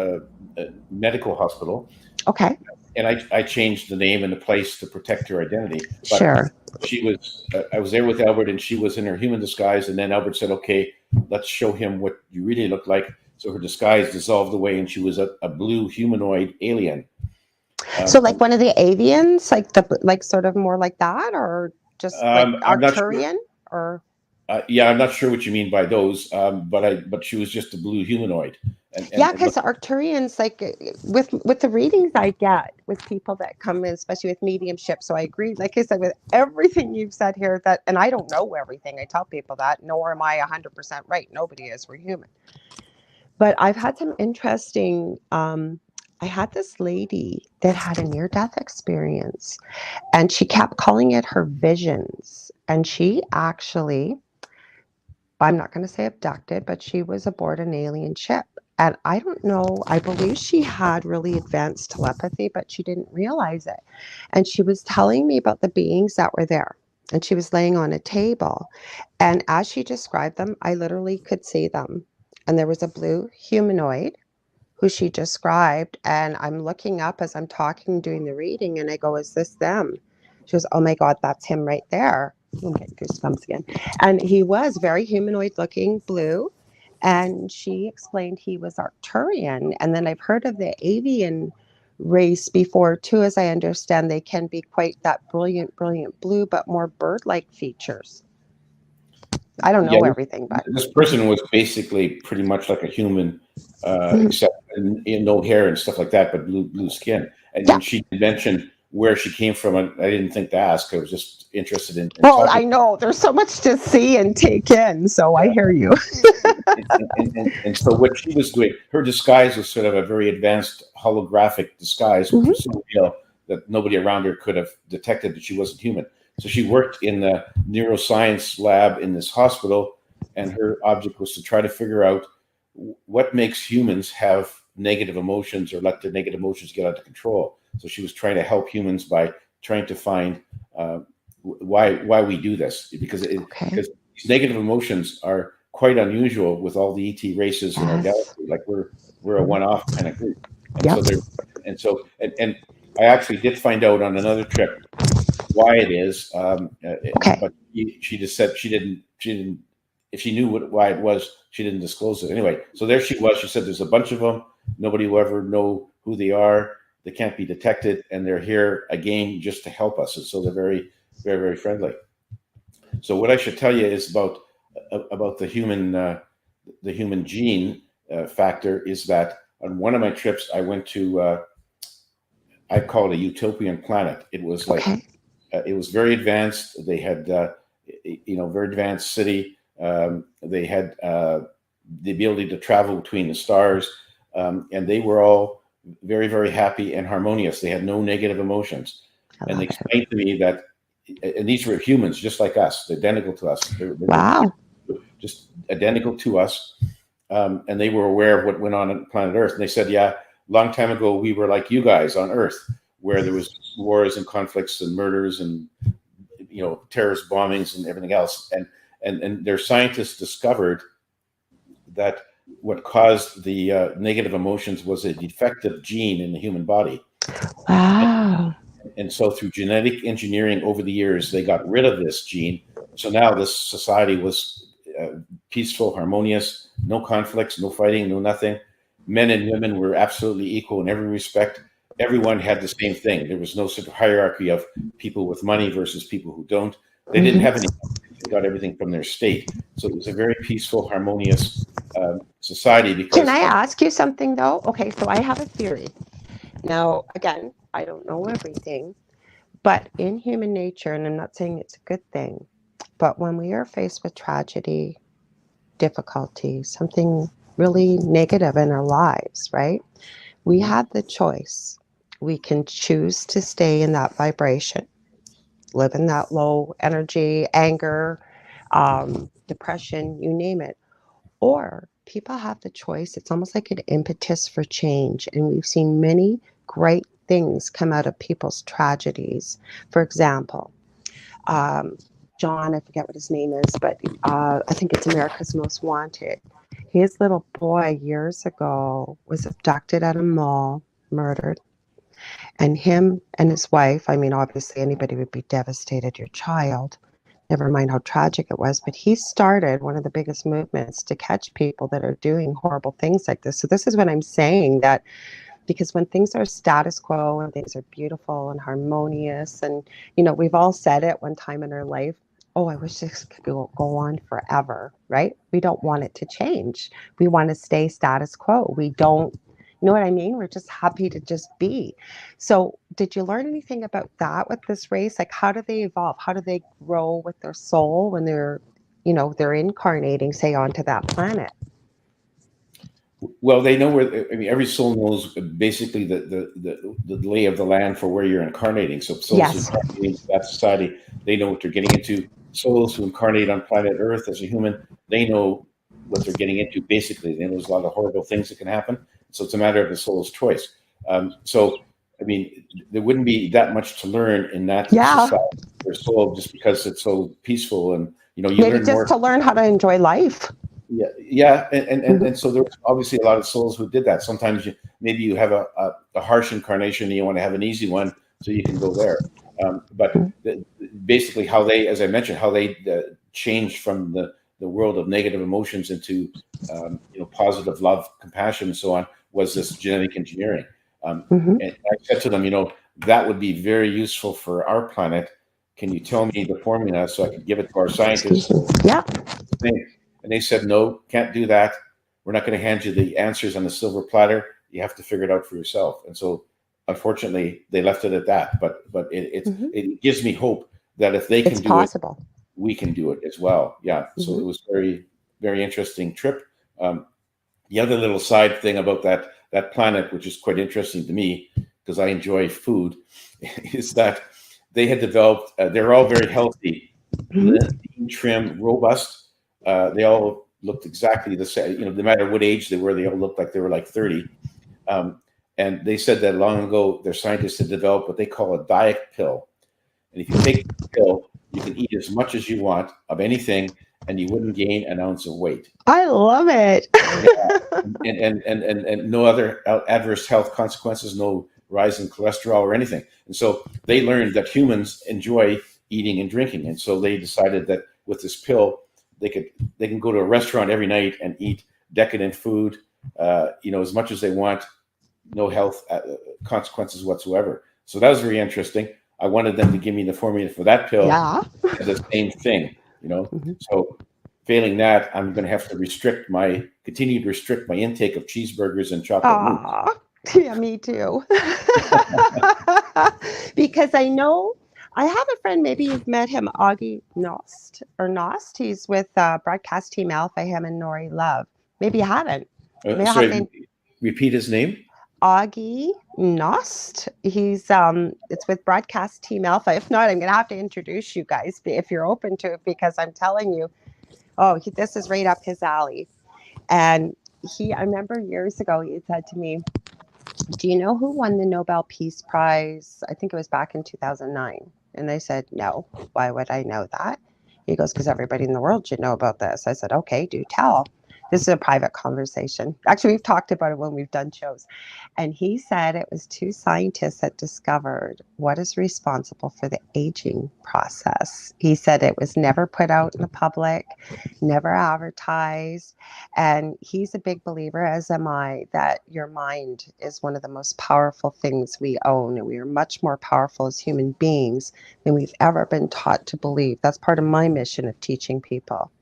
Medical Hospital. Okay. And I changed the name and the place to protect her identity. But Sure. she was. I was there with Albert, and she was in her human disguise. And then Albert said, "Okay, let's show him what you really look like." So her disguise dissolved away, and she was a blue humanoid alien. So like one of the avians, like sort of more like that, or just like I'm not sure. Arcturian, or Yeah, I'm not sure what you mean by those, but she was just a blue humanoid. yeah, because Arcturians, like with the readings I get with people that come in, especially with mediumship. So I agree, like I said, with everything you've said here. That, and I don't know everything. I tell people that, nor am I 100% right. Nobody is. We're human. But I've had some interesting. I had this lady that had a near-death experience, and she kept calling it her visions. And she actually, I'm not going to say abducted, but she was aboard an alien ship. And I don't know, I believe she had really advanced telepathy, but she didn't realize it. And she was telling me about the beings that were there. And she was laying on a table. And as she described them, I literally could see them. And there was a blue humanoid who she described. And I'm looking up as I'm talking, doing the reading, and I go, "Is this them?" She goes, "Oh my God, that's him right there." I'm getting goosebumps again. And he was very humanoid looking, blue. And she explained he was Arcturian. And then I've heard of the avian race before too, as I understand they can be quite that brilliant, brilliant blue, but more bird-like features. I don't know everything, but this person was basically pretty much like a human, except no hair and stuff like that, but blue skin. And then she mentioned where she came from, and I didn't think to ask. I was just interested in well, talking. I know there's so much to see and take in, so I hear you. And so what she was doing, her disguise was sort of a very advanced holographic disguise, which was so real that nobody around her could have detected that she wasn't human. So she worked in the neuroscience lab in this hospital, and her object was to try to figure out what makes humans have negative emotions or let their negative emotions get out of control. So she was trying to help humans by trying to find why we do this, because these negative emotions are quite unusual with all the ET races in our galaxy. Like we're a one-off kind of group, and and I actually did find out on another trip why it is. But she just said she didn't. If she knew why it was, she didn't disclose it. Anyway, so there she was. She said there's a bunch of them. Nobody will ever know who they are. They can't be detected, and they're here again just to help us. And so they're very, very, very friendly. So what I should tell you is about the human gene factor is that on one of my trips I went to. I call it a utopian planet. It was like it was very advanced. They had very advanced city. They had the ability to travel between the stars, and they were all very, very happy and harmonious. They had no negative emotions. And they explained to me that, and these were humans just like us, identical to us. They're Wow. just identical to us. And they were aware of what went on planet Earth. And they said, yeah, long time ago, we were like you guys on Earth, where there was wars and conflicts and murders and, terrorist bombings and everything else. And their scientists discovered that what caused the negative emotions was a defective gene in the human body. Wow. And so through genetic engineering over the years, they got rid of this gene. So now this society was peaceful, harmonious, no conflicts, no fighting, no nothing. Men and women were absolutely equal in every respect. Everyone had the same thing. There was no sort of hierarchy of people with money versus people who don't. They didn't have any. They got everything from their state. So it was a very peaceful, harmonious society. Because can I ask you something though? Okay, so I have a theory. Now, again, I don't know everything, but in human nature, and I'm not saying it's a good thing, but when we are faced with tragedy, difficulty, something really negative in our lives, right? We have the choice. We can choose to stay in that vibration, live in that low energy, anger, depression, you name it. Or people have the choice. It's almost like an impetus for change. And we've seen many great things come out of people's tragedies. For example, John, I forget what his name is, but I think it's America's Most Wanted. His little boy years ago was abducted at a mall, murdered. And him and his wife, I mean, obviously anybody would be devastated, your child, never mind how tragic it was, but he started one of the biggest movements to catch people that are doing horrible things like this. So this is what I'm saying, that because when things are status quo and things are beautiful and harmonious, and, we've all said it one time in our life, oh, I wish this could go on forever, right? We don't want it to change. We want to stay status quo. We don't, you know what I mean? We're just happy to just be. So did you learn anything about that with this race? Like, how do they evolve? How do they grow with their soul when they're incarnating, say, onto that planet? Well, they know where. I mean, every soul knows basically the lay of the land for where you're incarnating. So souls who incarnate into that society, they know what they're getting into. Souls who incarnate on planet Earth as a human, they know what they're getting into. Basically, they know there's a lot of horrible things that can happen. So it's a matter of the soul's choice. So, I mean, there wouldn't be that much to learn in that society or soul just because it's so peaceful, and you maybe learn just more to learn how to enjoy life. Yeah, and so there's obviously a lot of souls who did that. Sometimes maybe you have a harsh incarnation and you want to have an easy one, so you can go there. But basically, how they, as I mentioned, how they changed from the world of negative emotions into positive love, compassion, and so on, was this genetic engineering. And I said to them, that would be very useful for our planet. Can you tell me the formula so I can give it to our scientists? Yeah. And they said, no, can't do that. We're not going to hand you the answers on the silver platter. You have to figure it out for yourself. And so, unfortunately, they left it at that. But it gives me hope that if they can do it, we can do it as well. Yeah. So it was very, very interesting trip. The other little side thing about that planet, which is quite interesting to me because I enjoy food, is that they had developed. They're all very healthy, lean, trim, robust. They all looked exactly the same. No matter what age they were, they all looked like they were like 30. And they said that long ago, their scientists had developed what they call a diet pill. And if you take the pill, you can eat as much as you want of anything, and you wouldn't gain an ounce of weight. I love it. and no other adverse health consequences, no rise in cholesterol or anything. And so they learned that humans enjoy eating and drinking. And so they decided that with this pill, they can go to a restaurant every night and eat decadent food, as much as they want, no health consequences whatsoever. So that was very interesting. I wanted them to give me the formula for that pill. Yeah. The same thing, So failing that, I'm going to have to continue to restrict my intake of cheeseburgers and chocolate mousse. Yeah, me too. Because I know I have a friend, maybe you've met him, Augie Nost. He's with Broadcast Team Alpha, him and Nori Love. Maybe you haven't. Maybe I have Sorry, repeat his name. Augie Nost. He's it's with Broadcast Team Alpha. If not, I'm gonna have to introduce you guys if you're open to it, because I'm telling you, this is right up his alley. And I remember years ago, he said to me, do you know who won the Nobel Peace Prize? I think it was back in 2009. And I said, no. Why would I know that? He goes, because everybody in the world should know about this. I said, okay, do tell. This is a private conversation. Actually, we've talked about it when we've done shows. And he said it was two scientists that discovered what is responsible for the aging process. He said it was never put out in the public, never advertised. And he's a big believer, as am I, that your mind is one of the most powerful things we own. And we are much more powerful as human beings than we've ever been taught to believe. That's part of my mission of teaching people.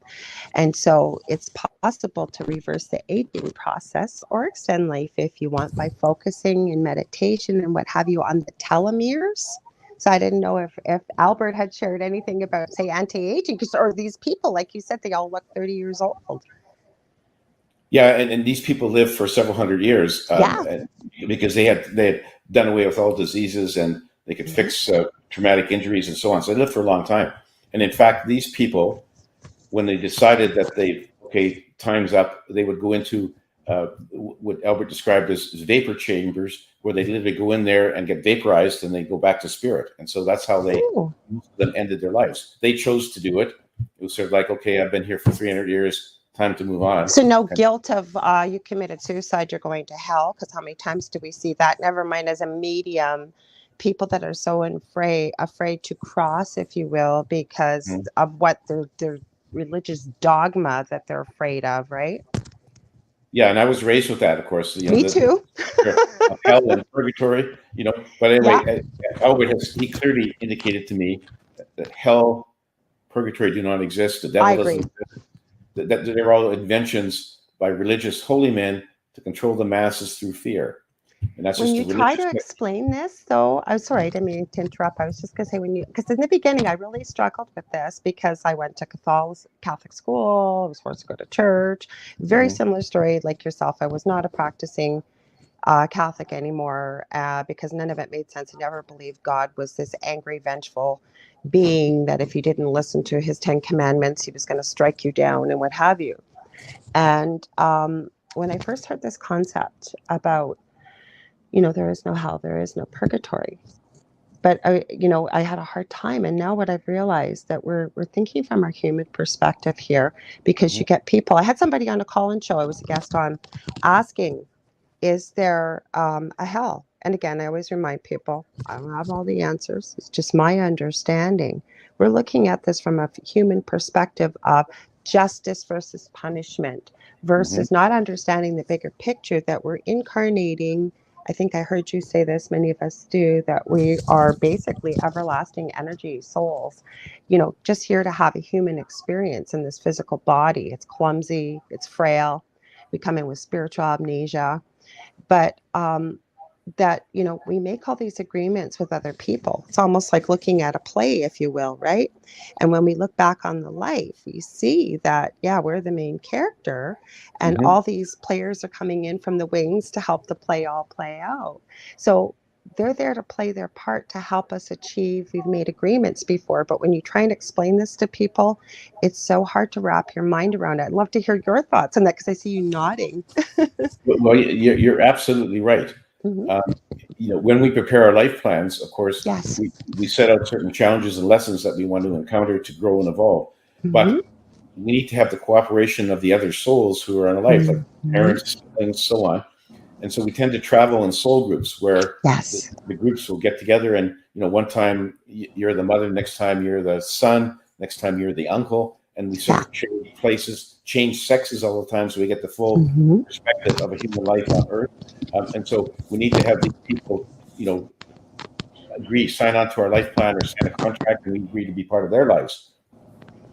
And so it's possible to reverse the aging process or extend life if you want by focusing in meditation and what have you on the telomeres. So I didn't know if Albert had shared anything about, say, anti-aging, or these people, like you said, they all look 30 years old. Yeah, and these people live for several hundred years because they had done away with all diseases, and they could fix traumatic injuries and so on. So they lived for a long time. And in fact, these people, when they decided that time's up, they would go into what Albert described as vapor chambers, where they literally go in there and get vaporized, and they go back to spirit. And so that's how most of them ended their lives. They chose to do it. It was sort of like, okay, I've been here for 300 years, time to move on. So no guilt of you committed suicide, you're going to hell, because how many times do we see that? Never mind as a medium, people that are so afraid to cross, if you will, because of what their religious dogma that they're afraid of, right? Yeah, and I was raised with that, of course. Me too. Hell and purgatory, But anyway, Albert he clearly indicated to me that hell, purgatory do not exist. The devil doesn't exist. That they're all inventions by religious holy men to control the masses through fear. And that's when you try to explain this, though, I'm sorry, I didn't mean to interrupt. I was just going to say, because in the beginning, I really struggled with this because I went to Catholic school, I was forced to go to church. Very similar story like yourself. I was not a practicing Catholic anymore because none of it made sense. I never believed God was this angry, vengeful being that if you didn't listen to his 10 commandments, he was going to strike you down and what have you. And when I first heard this concept about, there is no hell, there is no purgatory. But I had a hard time. And now what I've realized that we're thinking from our human perspective here, because you get people. I had somebody on a call-in show I was a guest on asking, is there a hell? And again, I always remind people, I don't have all the answers. It's just my understanding. We're looking at this from a human perspective of justice versus punishment versus not understanding the bigger picture that we're incarnating. I think I heard you say this, many of us do, that we are basically everlasting energy souls, just here to have a human experience in this physical body. It's clumsy, it's frail. We come in with spiritual amnesia, but that, we make all these agreements with other people. It's almost like looking at a play, if you will, right? And when we look back on the life, we see that, we're the main character, and all these players are coming in from the wings to help the play all play out. So they're there to play their part to help us achieve. We've made agreements before, but when you try and explain this to people, it's so hard to wrap your mind around it. I'd love to hear your thoughts on that, because I see you nodding. Well, you're absolutely right. When we prepare our life plans, of course, we set out certain challenges and lessons that we want to encounter to grow and evolve. But we need to have the cooperation of the other souls who are in our life, like parents, siblings, so on. And so we tend to travel in soul groups where the groups will get together, and one time you're the mother, next time you're the son, next time you're the uncle, and we sort of change places, change sexes all the time, so we get the full perspective of a human life on Earth. And so we need to have these people, sign on to our life plan or sign a contract, and we agree to be part of their lives.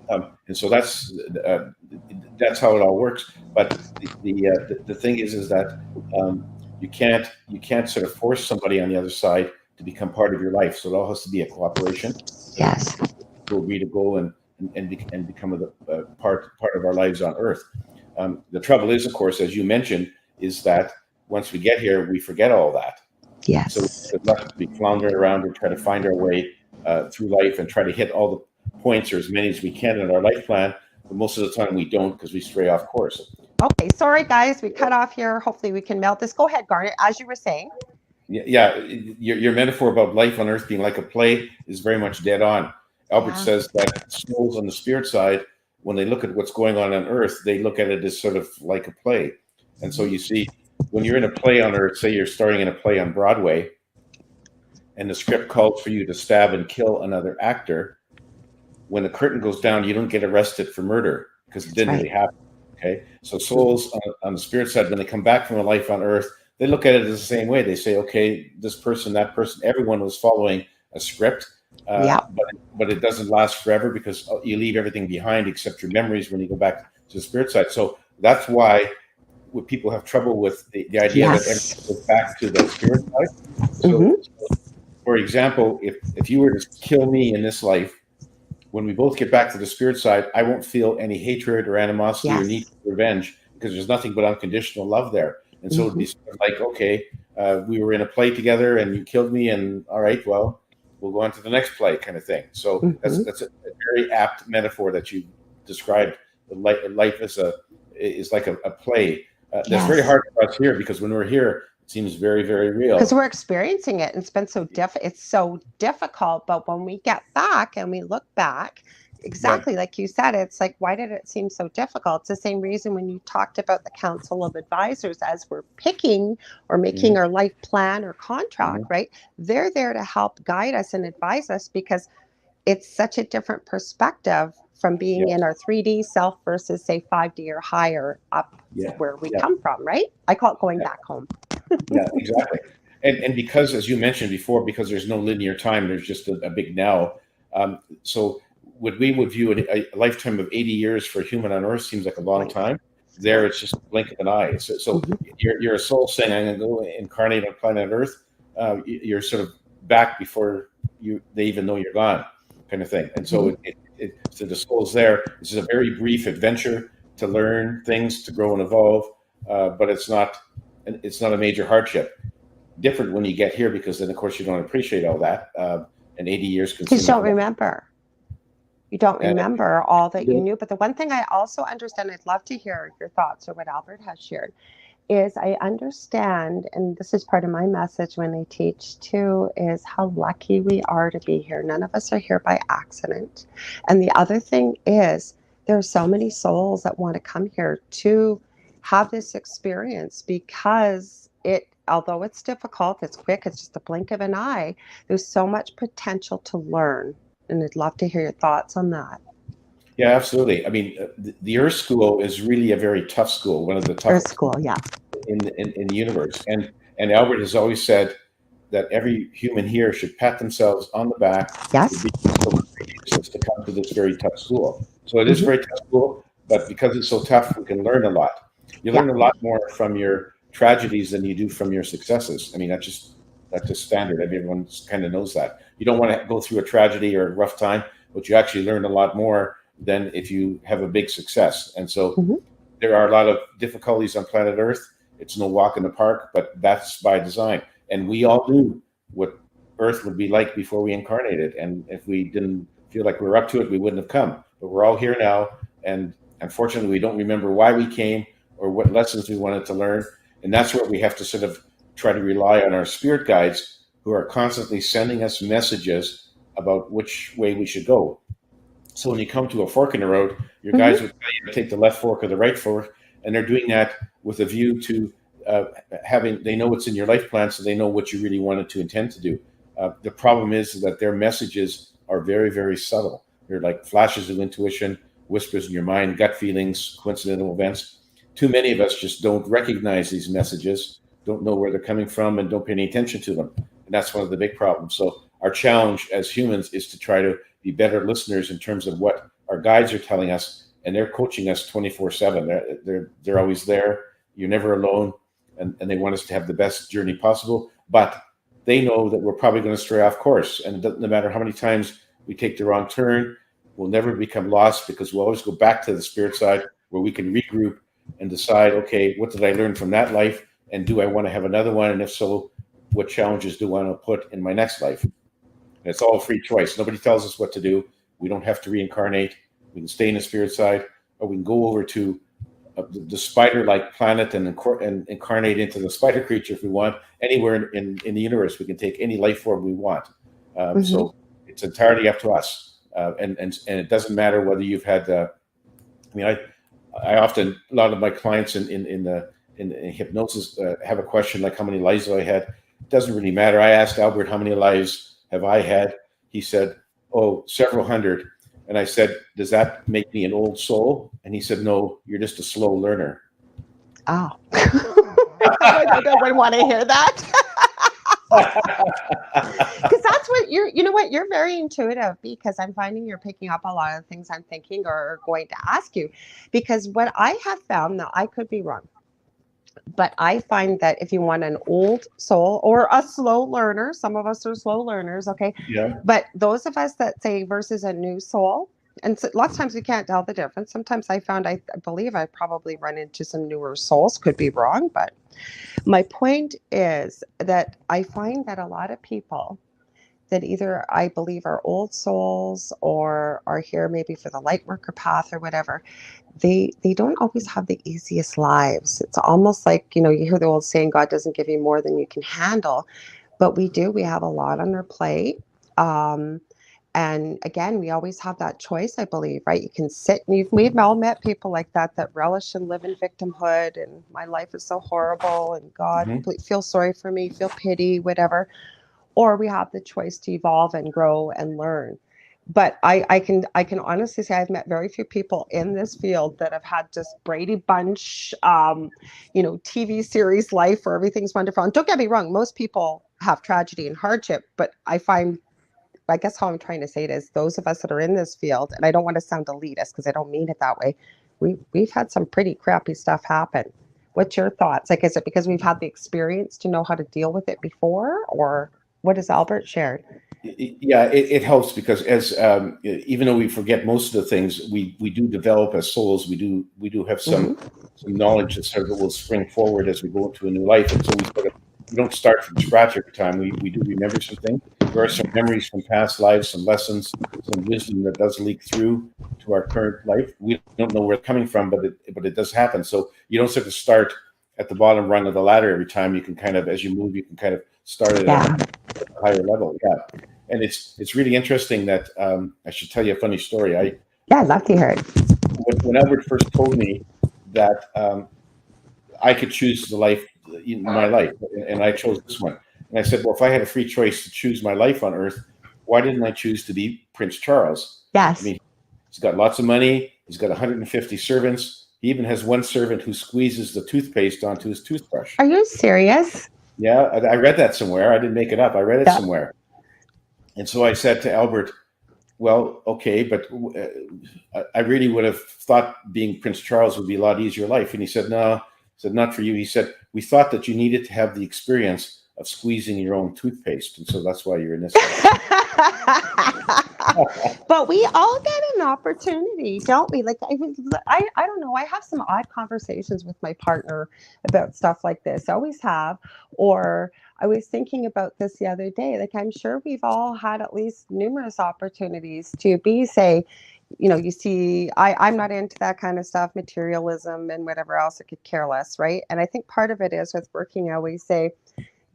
And so that's how it all works. But the thing is that you can't sort of force somebody on the other side to become part of your life. So it all has to be a cooperation. Yes. We'll agree to go and become a part of our lives on Earth. The trouble is, of course, as you mentioned, is that once we get here, we forget all that. Yes. So we're left to be floundering around and try to find our way through life and try to hit all the points, or as many as we can in our life plan. But most of the time we don't, because we stray off course. Okay, sorry guys, we cut off here. Hopefully we can melt this. Go ahead, Garnet, as you were saying. Yeah, your metaphor about life on Earth being like a play is very much dead on. Albert says that souls on the spirit side, when they look at what's going on Earth, they look at it as sort of like a play. And so you see, when you're in a play on Earth, say you're starting in a play on Broadway, and the script calls for you to stab and kill another actor, when the curtain goes down, you don't get arrested for murder because it didn't really happen. Okay, so souls on the spirit side, when they come back from a life on Earth, they look at it as the same way. They say, okay, this person, that person, everyone was following a script, but it doesn't last forever because you leave everything behind except your memories when you go back to the spirit side. So that's why people have trouble with the idea that everything goes back to the spirit side. So, for example, if you were to kill me in this life, when we both get back to the spirit side, I won't feel any hatred or animosity or need for revenge because there's nothing but unconditional love there. And so it'd be sort of like, okay, we were in a play together and you killed me, and all right, well, we'll go on to the next play, kind of thing. So that's a very apt metaphor that you described. Life is like a play. That's very hard for us here because when we're here, it seems very, very real. Because we're experiencing it, and it's been so it's so difficult. But when we get back and we look back, exactly like you said, it's like, why did it seem so difficult? It's the same reason when you talked about the Council of Advisors as we're picking or making our life plan or contract, right? They're there to help guide us and advise us because it's such a different perspective from being in our 3D self versus, say, 5D or higher up where we come from, right? I call it going back home. Yeah, exactly. And because, as you mentioned before, because there's no linear time, there's just a big now. So what we would view a lifetime of 80 years for a human on Earth seems like a long time. There, it's just a blink of an eye. So you're a soul saying, I'm going to go incarnate on planet Earth. You're sort of back before they even know you're gone, kind of thing. And so so the soul's there. This is a very brief adventure to learn things, to grow and evolve, but it's not a major hardship. Different when you get here because then, of course, you don't appreciate all that. And 80 years can because you don't remember. You don't remember all that you knew. But the one thing I also understand, I'd love to hear your thoughts or what Albert has shared, is I understand, and this is part of my message when I teach too, is how lucky we are to be here. None of us are here by accident. And the other thing is there are so many souls that want to come here to have this experience because although it's difficult, it's quick, it's just a blink of an eye, there's so much potential to learn. And I'd love to hear your thoughts on that. Yeah, absolutely. I mean, the Earth School is really a very tough school, one of the toughest Earth School, in the universe. And Albert has always said that every human here should pat themselves on the back yes. to come to this very tough school. So it is a very tough school, but because it's so tough, we can learn a lot. You learn a lot more from your tragedies than you do from your successes. I mean, that's just standard. Everyone kind of knows that. You don't want to go through a tragedy or a rough time, but you actually learn a lot more than if you have a big success. And so there are a lot of difficulties on planet Earth. It's no walk in the park, but that's by design. And we all knew what Earth would be like before we incarnated. And if we didn't feel like we were up to it, we wouldn't have come. But we're all here now. And unfortunately, we don't remember why we came or what lessons we wanted to learn. And that's where we have to sort of try to rely on our spirit guides who are constantly sending us messages about which way we should go. So when you come to a fork in the road, your guides would tell you to take the left fork or the right fork, and they're doing that with a view to they know what's in your life plan, so they know what you really wanted to intend to do. The problem is that their messages are very, very subtle. They're like flashes of intuition, whispers in your mind, gut feelings, coincidental events. Too many of us just don't recognize these messages, don't know where they're coming from, and don't pay any attention to them. And that's one of the big problems. So our challenge as humans is to try to be better listeners in terms of what our guides are telling us, and they're coaching us 24/7. They're always there. You're never alone, and they want us to have the best journey possible. But they know that we're probably going to stray off course. And no matter how many times we take the wrong turn, we'll never become lost, because we'll always go back to the spirit side where we can regroup and decide, okay, what did I learn from that life? And do I want to have another one? And if so, what challenges do I want to put in my next life? And it's all free choice. Nobody tells us what to do. We don't have to reincarnate. We can stay in the spirit side, or we can go over to the spider-like planet and incarnate into the spider creature if we want. Anywhere in the universe, we can take any life form we want. So it's entirely up to us. And it doesn't matter whether you've had. I often, a lot of my clients in hypnosis have a question like, how many lives have I had? It doesn't really matter. I asked Albert, how many lives have I had? He said, oh, several hundred. And I said, does that make me an old soul? And he said, no, you're just a slow learner. Oh. I don't want to hear that. Because that's what you're very intuitive, because I'm finding you're picking up a lot of the things I'm thinking or going to ask you. Because what I have found, now I could be wrong, but I find that if you want an old soul or a slow learner, some of us are slow learners, okay? Yeah. But those of us that say versus a new soul, and so lots of times we can't tell the difference. Sometimes I believe I probably run into some newer souls, could be wrong, but my point is that I find that a lot of people that either I believe are old souls or are here maybe for the light worker path or whatever, they don't always have the easiest lives. It's almost like, you hear the old saying, God doesn't give you more than you can handle, but we do. We have a lot on our plate. And again, we always have that choice, I believe, right? You can sit, and we've all met people like that relish and live in victimhood, and my life is so horrible, and God, feel sorry for me, feel pity, whatever. Or we have the choice to evolve and grow and learn. But I can honestly say I've met very few people in this field that have had just Brady Bunch, TV series life where everything's wonderful. And don't get me wrong, most people have tragedy and hardship, but I guess how I'm trying to say it is those of us that are in this field, and I don't want to sound elitist because I don't mean it that way, we've had some pretty crappy stuff happen. What's your thoughts? Like, is it because we've had the experience to know how to deal with it before, or what has Albert shared? Yeah, it helps, because as even though we forget most of the things, we do develop as souls. We do have some knowledge that sort of will spring forward as we go into a new life, and so we don't start from scratch every time. We do remember some things. There are some memories from past lives, some lessons, some wisdom that does leak through to our current life. We don't know where it's coming from, but it does happen. So you don't sort of start at the bottom rung of the ladder every time. You can kind of, as you move, you can kind of start at a higher level. Yeah. And it's really interesting that I should tell you a funny story. I'd love to hear it. When Albert first told me that I could choose my life, and I chose this one. And I said, well, if I had a free choice to choose my life on Earth, why didn't I choose to be Prince Charles? Yes. I mean, he's got lots of money. He's got 150 servants. He even has one servant who squeezes the toothpaste onto his toothbrush. Are you serious? Yeah, I read that somewhere. I didn't make it up. I read it somewhere. And so I said to Albert, well, okay, but I really would have thought being Prince Charles would be a lot easier life. And he said, no. He said, not for you. He said, we thought that you needed to have the experience of squeezing your own toothpaste. And so that's why you're in this. But we all get an opportunity, don't we? Like, I don't know. I have some odd conversations with my partner about stuff like this. I always have. Or I was thinking about this the other day. Like, I'm sure we've all had at least numerous opportunities to say, you see, I'm not into that kind of stuff, materialism and whatever else. I could care less, right? And I think part of it is with working, I always say,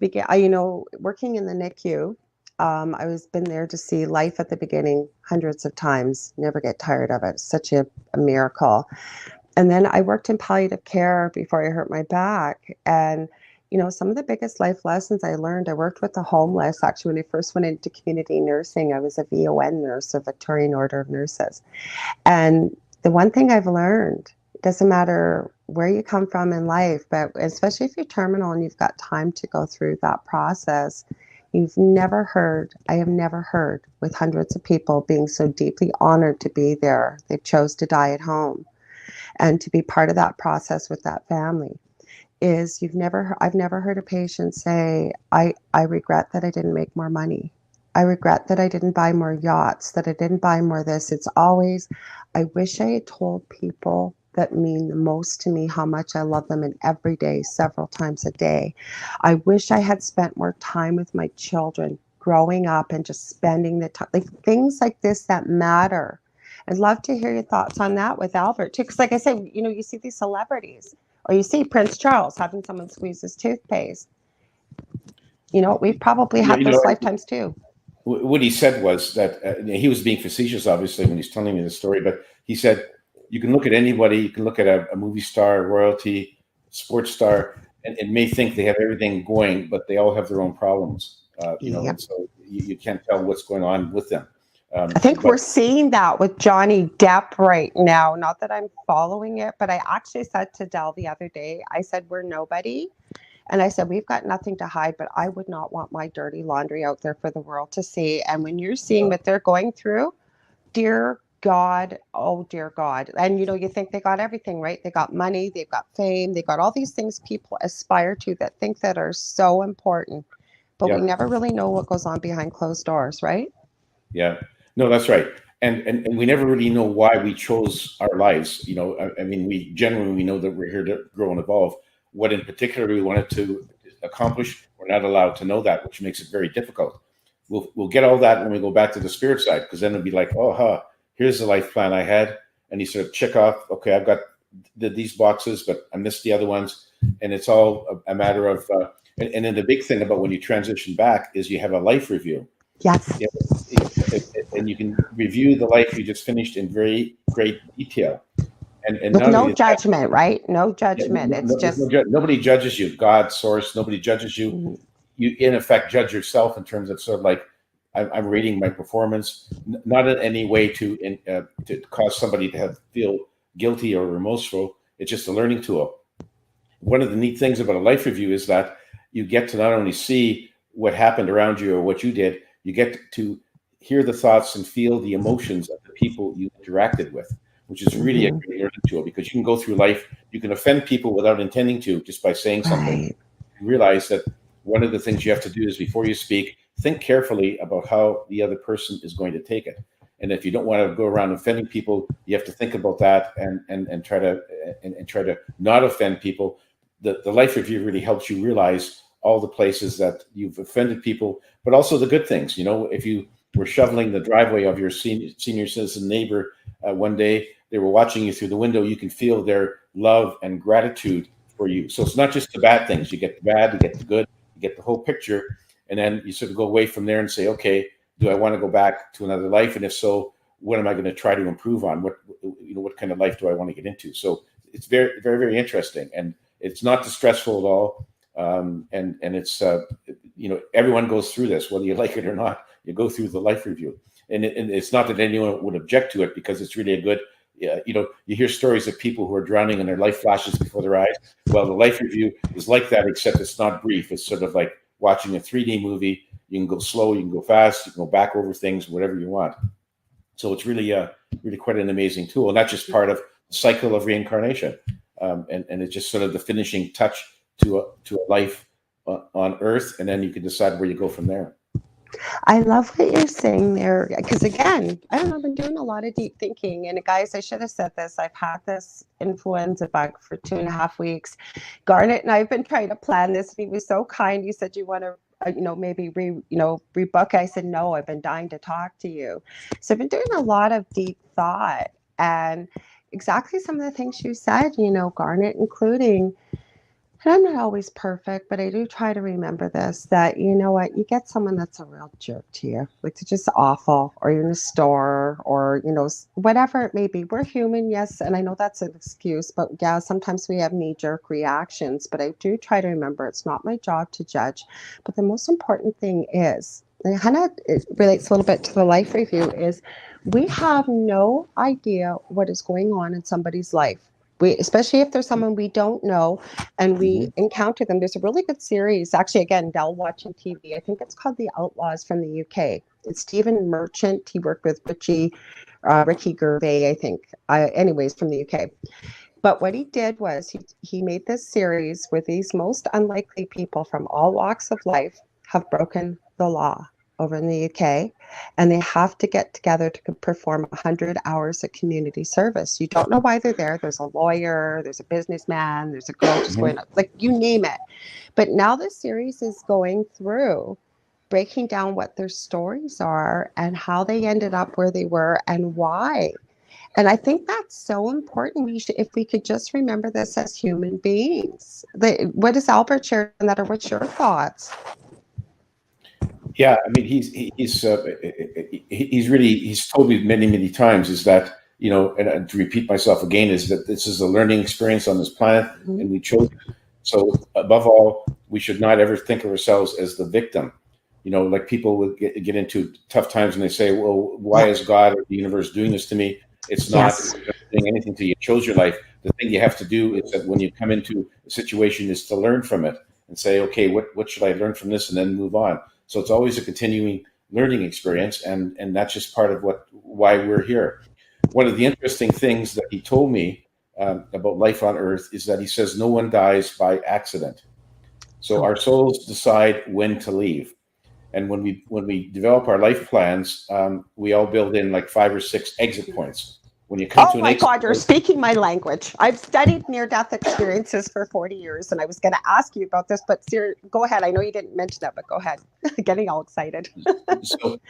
working in the NICU, I was been there to see life at the beginning hundreds of times, never get tired of it. It's such a miracle. And then I worked in palliative care before I hurt my back. And, some of the biggest life lessons I learned, I worked with the homeless. Actually, when I first went into community nursing, I was a VON nurse, a Victorian Order of Nurses. And the one thing I've learned, it doesn't matter where you come from in life, but especially if you're terminal and you've got time to go through that process, I have never heard with hundreds of people being so deeply honored to be there. They chose to die at home and to be part of that process with that family. is I've never heard a patient say, I regret that I didn't make more money. I regret that I didn't buy more yachts, that I didn't buy more this. It's always, I wish I had told people that mean the most to me how much I love them, and every day, several times a day. I wish I had spent more time with my children growing up and just spending the time, like things like this that matter. I'd love to hear your thoughts on that with Albert too. Because like I said, you see these celebrities, or you see Prince Charles having someone squeeze his toothpaste. We've probably Yeah, had those lifetimes too. What he said was that he was being facetious, obviously, when he's telling me the story. But he said, you can look at anybody, you can look at a movie star, royalty, sports star, and may think they have everything going, but they all have their own problems. And so you can't tell what's going on with them. I think we're seeing that with Johnny Depp right now. Not that I'm following it, but I actually said to Dell the other day, I said, we're nobody. And I said, we've got nothing to hide, but I would not want my dirty laundry out there for the world to see. And when you're seeing what they're going through, dear God, oh, dear God. And, you think they got everything, right? They got money, they've got fame, they got all these things people aspire to that think that are so important. But we never really know what goes on behind closed doors, right? Yeah. No, that's right. And we never really know why we chose our lives. I mean, we know that we're here to grow and evolve. What in particular we wanted to accomplish, we're not allowed to know that, which makes it very difficult. We'll get all that when we go back to the spirit side, because then it'll be like, here's the life plan I had. And you sort of check off, okay, I've got these boxes, but I missed the other ones. And it's all a matter of, and then the big thing about when you transition back is you have a life review. Yes. And you can review the life you just finished in very great detail. And with no judgment, right? No judgment. Yeah, it's just nobody judges you. God, source, nobody judges you. Mm-hmm. You in effect judge yourself in terms of sort of like, I'm rating my performance, not in any way to cause somebody to feel guilty or remorseful. It's just a learning tool. One of the neat things about a life review is that you get to not only see what happened around you or what you did, you get to hear the thoughts and feel the emotions of the people you interacted with, which is really a great learning tool, because you can go through life, you can offend people without intending to, just by saying something. Right. You realize that one of the things you have to do is, before you speak, think carefully about how the other person is going to take it. And if you don't want to go around offending people, you have to think about that and try to not offend people. The life review really helps you realize all the places that you've offended people, but also the good things. If you were shoveling the driveway of your senior citizen neighbor one day, they were watching you through the window, you can feel their love and gratitude for you. So it's not just the bad things. You get the bad, you get the good, you get the whole picture. And then you sort of go away from there and say, okay, do I want to go back to another life? And if so, what am I going to try to improve on? What kind of life do I want to get into? So it's very, very, very interesting. And it's not distressful at all. And it's, everyone goes through this, whether you like it or not. You go through the life review. And it's not that anyone would object to it, because it's really a good, you hear stories of people who are drowning and their life flashes before their eyes. Well, the life review is like that, except it's not brief. It's sort of like watching a 3D movie. You can go slow, you can go fast, you can go back over things, whatever you want. So it's really, really quite an amazing tool. And that's just part of the cycle of reincarnation. And it's just sort of the finishing touch to a life on Earth. And then you can decide where you go from there. I love what you're saying there, because again, I don't know, I've been doing a lot of deep thinking. And guys, I should have said this. I've had this influenza bug for 2.5 weeks. Garnet and I have been trying to plan this, and he was so kind. He said, you want to maybe rebook. I said, no, I've been dying to talk to you. So I've been doing a lot of deep thought, and exactly some of the things you said, Garnet, including, and I'm not always perfect, but I do try to remember this, that, you get someone that's a real jerk to you, like they're just awful, or you're in a store, or, whatever it may be. We're human, yes, and I know that's an excuse, but yeah, sometimes we have knee-jerk reactions, but I do try to remember it's not my job to judge. But the most important thing is, and it relates a little bit to the life review, is we have no idea what is going on in somebody's life. Especially if there's someone we don't know and we encounter them. There's a really good series, actually, again, Dell watching TV. I think it's called The Outlaws, from the UK. It's Stephen Merchant. He worked with Ricky Gervais, I think. Anyways, from the UK. But what he did was he made this series where these most unlikely people from all walks of life have broken the law over in the UK, and they have to get together to perform 100 hours of community service. You don't know why they're there. There's a lawyer, there's a businessman, there's a girl just going, like, you name it. But now the series is going through breaking down what their stories are and how they ended up where they were and why. And I think that's so important. If we could just remember this as human beings. What does Albert share on that, or what's your thoughts? Yeah, I mean, he's told me many times is that, you know, and to repeat myself again, is that this is a learning experience on this planet, and we chose it. So above all, we should not ever think of ourselves as the victim. You know, like people would get into tough times and they say, well, why is God or the universe doing this to me? It's not doing anything to you. You chose your life. The thing you have to do is that when you come into a situation is to learn from it and say, okay, what should I learn from this, and then move on. So it's always a continuing learning experience, and that's just part of why we're here. One of the interesting things that he told me about life on Earth is that he says no one dies by accident. So our souls decide when to leave. And when we develop our life plans, we all build in like 5 or 6 exit points. When you come to an exit God, you're speaking my language. I've studied near-death experiences for 40 years, and I was going to ask you about this, but go ahead. I know you didn't mention that, but go ahead. Getting all excited. So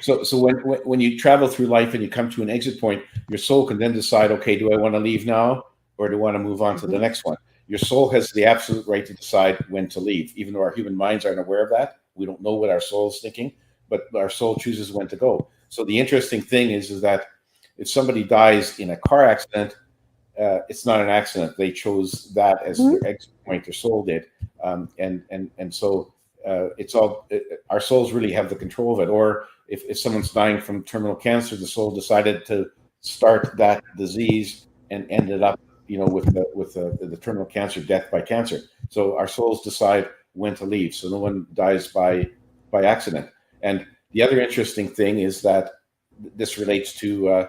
when you travel through life and you come to an exit point, your soul can then decide, okay, do I want to leave now, or do I want to move on to the next one? Your soul has the absolute right to decide when to leave, even though our human minds aren't aware of that. We don't know what our soul is thinking, but our soul chooses when to go. So the interesting thing is that if somebody dies in a car accident, it's not an accident. They chose that as their exit point. Their soul did, and so it's all our souls really have the control of it. Or if someone's dying from terminal cancer, the soul decided to start that disease and ended up, you know, with the terminal cancer, death by cancer. So our souls decide when to leave. So no one dies by accident. And the other interesting thing is that this relates to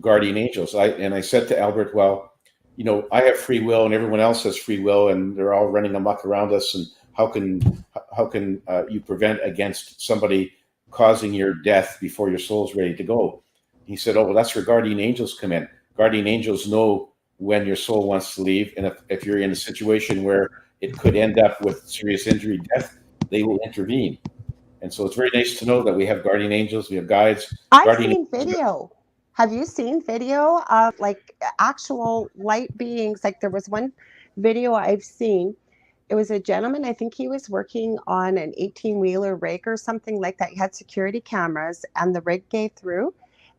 guardian angels. I said to Albert, well, you know, I have free will and everyone else has free will, and they're all running amok around us. And how can you prevent against somebody causing your death before your soul's ready to go? He said, oh, well, that's where guardian angels come in. Guardian angels know when your soul wants to leave. And if you're in a situation where it could end up with serious injury, death, they will intervene. And so it's very nice to know that we have guardian angels, we have guides. I've seen video. Have you seen video of like actual light beings? Like there was one video I've seen. It was a gentleman, I think he was working on an 18-wheeler rig or something like that. He had security cameras and the rig gave through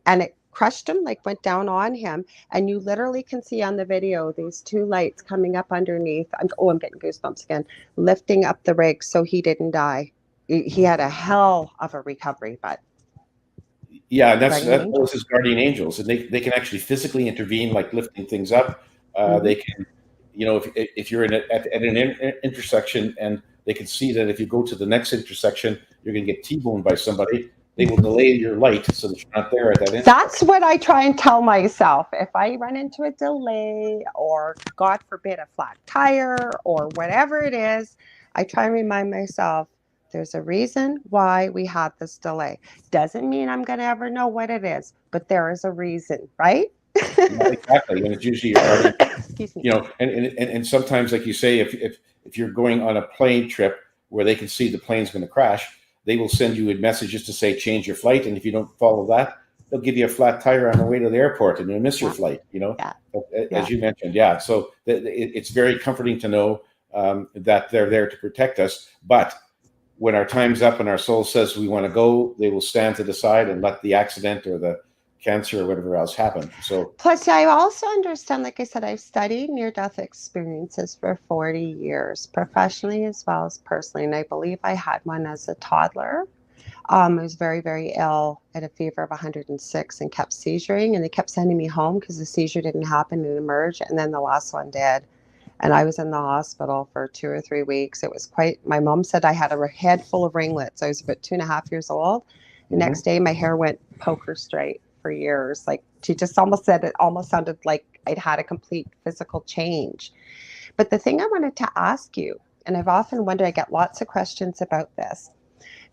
and it crushed him, like went down on him. And you literally can see on the video these 2 lights coming up underneath. I'm getting goosebumps again, lifting up the rig so he didn't die. He had a hell of a recovery, but yeah, those is guardian angels, and they can actually physically intervene, like lifting things up. They can, you know, if you're at an intersection and they can see that if you go to the next intersection, you're going to get T-boned by somebody, they will delay your light so that you're not there at that intersection. That's what I try and tell myself. If I run into a delay or, God forbid, a flat tire or whatever it is, I try and remind myself, there's a reason why we had this delay. Doesn't mean I'm going to ever know what it is, but there is a reason, right? Yeah, exactly, and it's usually your guardian. Excuse me. You know, and sometimes, like you say, if you're going on a plane trip where they can see the plane's going to crash, they will send you messages to say change your flight, and if you don't follow that, they'll give you a flat tire on the way to the airport, and you'll miss your flight. You know, as you mentioned, So it's very comforting to know that they're there to protect us, but when our time's up and our soul says we want to go, they will stand to the side and let the accident or the cancer or whatever else happen. So plus I also understand, like I said, I've studied near-death experiences for 40 years, professionally as well as personally. And I believe I had one as a toddler. I was very, very ill at a fever of 106 and kept seizuring, and they kept sending me home because the seizure didn't happen and emerge. And then the last one did. And I was in the hospital for 2 or 3 weeks. It was my mom said I had a head full of ringlets. I was about 2.5 years old. The next day, my hair went poker straight for years. Like she just almost said, it almost sounded like I'd had a complete physical change. But the thing I wanted to ask you, and I've often wondered, I get lots of questions about this,